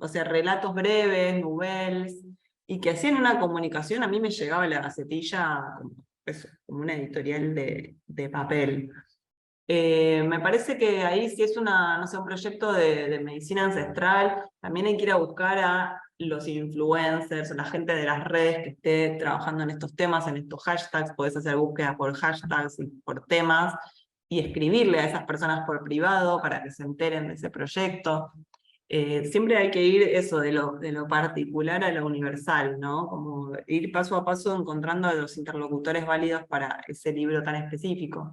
o sea, relatos breves, noveles, y que hacían una comunicación, a mí me llegaba la gacetilla como una editorial de papel. Me parece que ahí si es no sé, un proyecto de medicina ancestral, también hay que ir a buscar a los influencers o la gente de las redes que esté trabajando en estos temas, en estos hashtags. Podés hacer búsquedas por hashtags y por temas, y escribirle a esas personas por privado para que se enteren de ese proyecto. Siempre hay que ir eso, de lo particular a lo universal, ¿no? Como ir paso a paso encontrando a los interlocutores válidos para ese libro tan específico.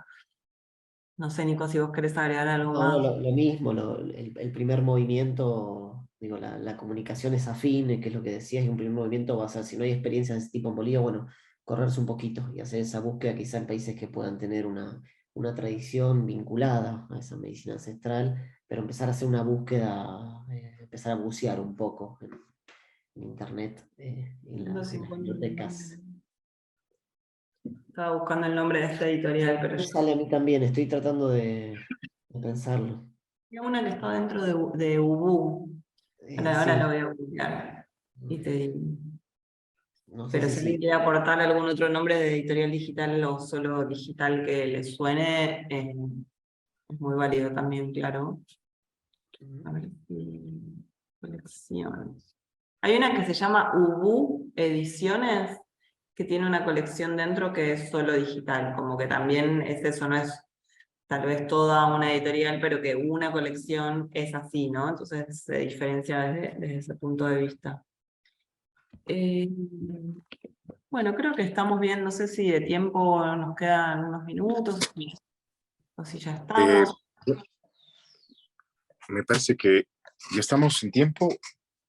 No sé, Nico, si vos querés agregar algo No, más. lo mismo, el primer movimiento digo, la comunicación es afín, que es lo que decías, y un primer movimiento va a ser, si no hay experiencia de ese tipo en Bolivia, bueno, correrse un poquito y hacer esa búsqueda quizá en países que puedan tener una tradición vinculada a esa medicina ancestral, pero empezar a hacer una búsqueda, empezar a bucear un poco en internet, en No sé las cuándo- bibliotecas. Estaba buscando el nombre de esta editorial, pero Me sale a mí también, estoy tratando de pensarlo. hay una que está dentro de Ubú. Ahora Sí, lo voy a buscar y te digo. no sé Pero si si sí. alguien quiere aportar algún otro nombre de editorial digital o solo digital que le suene, es muy válido también, claro. A ver si... Colecciones. Hay una que se llama Ubú Ediciones, que tiene una colección dentro que es solo digital, como que también es eso, no es tal vez toda una editorial, pero que una colección es así, ¿no? Entonces se diferencia desde ese punto de vista. Eh, bueno, creo que estamos bien, no sé si de tiempo nos quedan unos minutos, o si ya Eh, estamos. Me parece que ya estamos en tiempo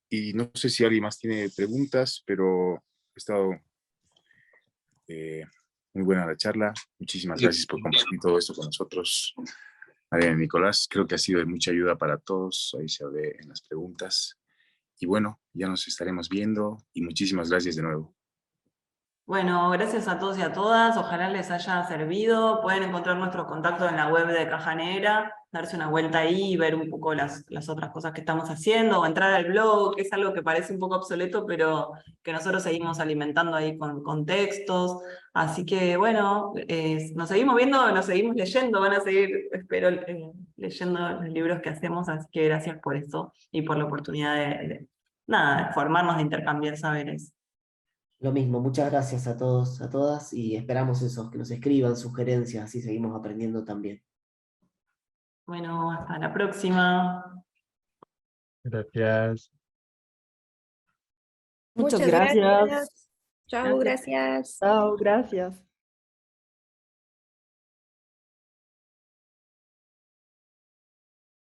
y no sé si alguien más tiene preguntas, pero ha estado muy buena la charla. Muchísimas gracias por compartir todo esto con nosotros. María Nicolás, creo que ha sido de mucha ayuda para todos. Ahí se ve en las preguntas. Y bueno, ya nos estaremos viendo y muchísimas gracias de nuevo. Bueno, gracias a todos y a todas, ojalá les haya servido. Pueden encontrar nuestros contactos en la web de Caja Negra, darse una vuelta ahí y ver un poco las otras cosas que estamos haciendo, o entrar al blog, que es algo que parece un poco obsoleto, pero que nosotros seguimos alimentando ahí con textos. Así que bueno, nos seguimos viendo, nos seguimos leyendo, van a seguir, espero, leyendo los libros que hacemos, así que gracias por eso y por la oportunidad nada, de formarnos, de intercambiar saberes. Lo mismo, muchas gracias a todos, a todas, y esperamos esos que nos escriban sugerencias, así seguimos aprendiendo también. Bueno, hasta la próxima. Gracias. Muchas Muchas gracias. gracias. Chao, gracias. Chao, gracias.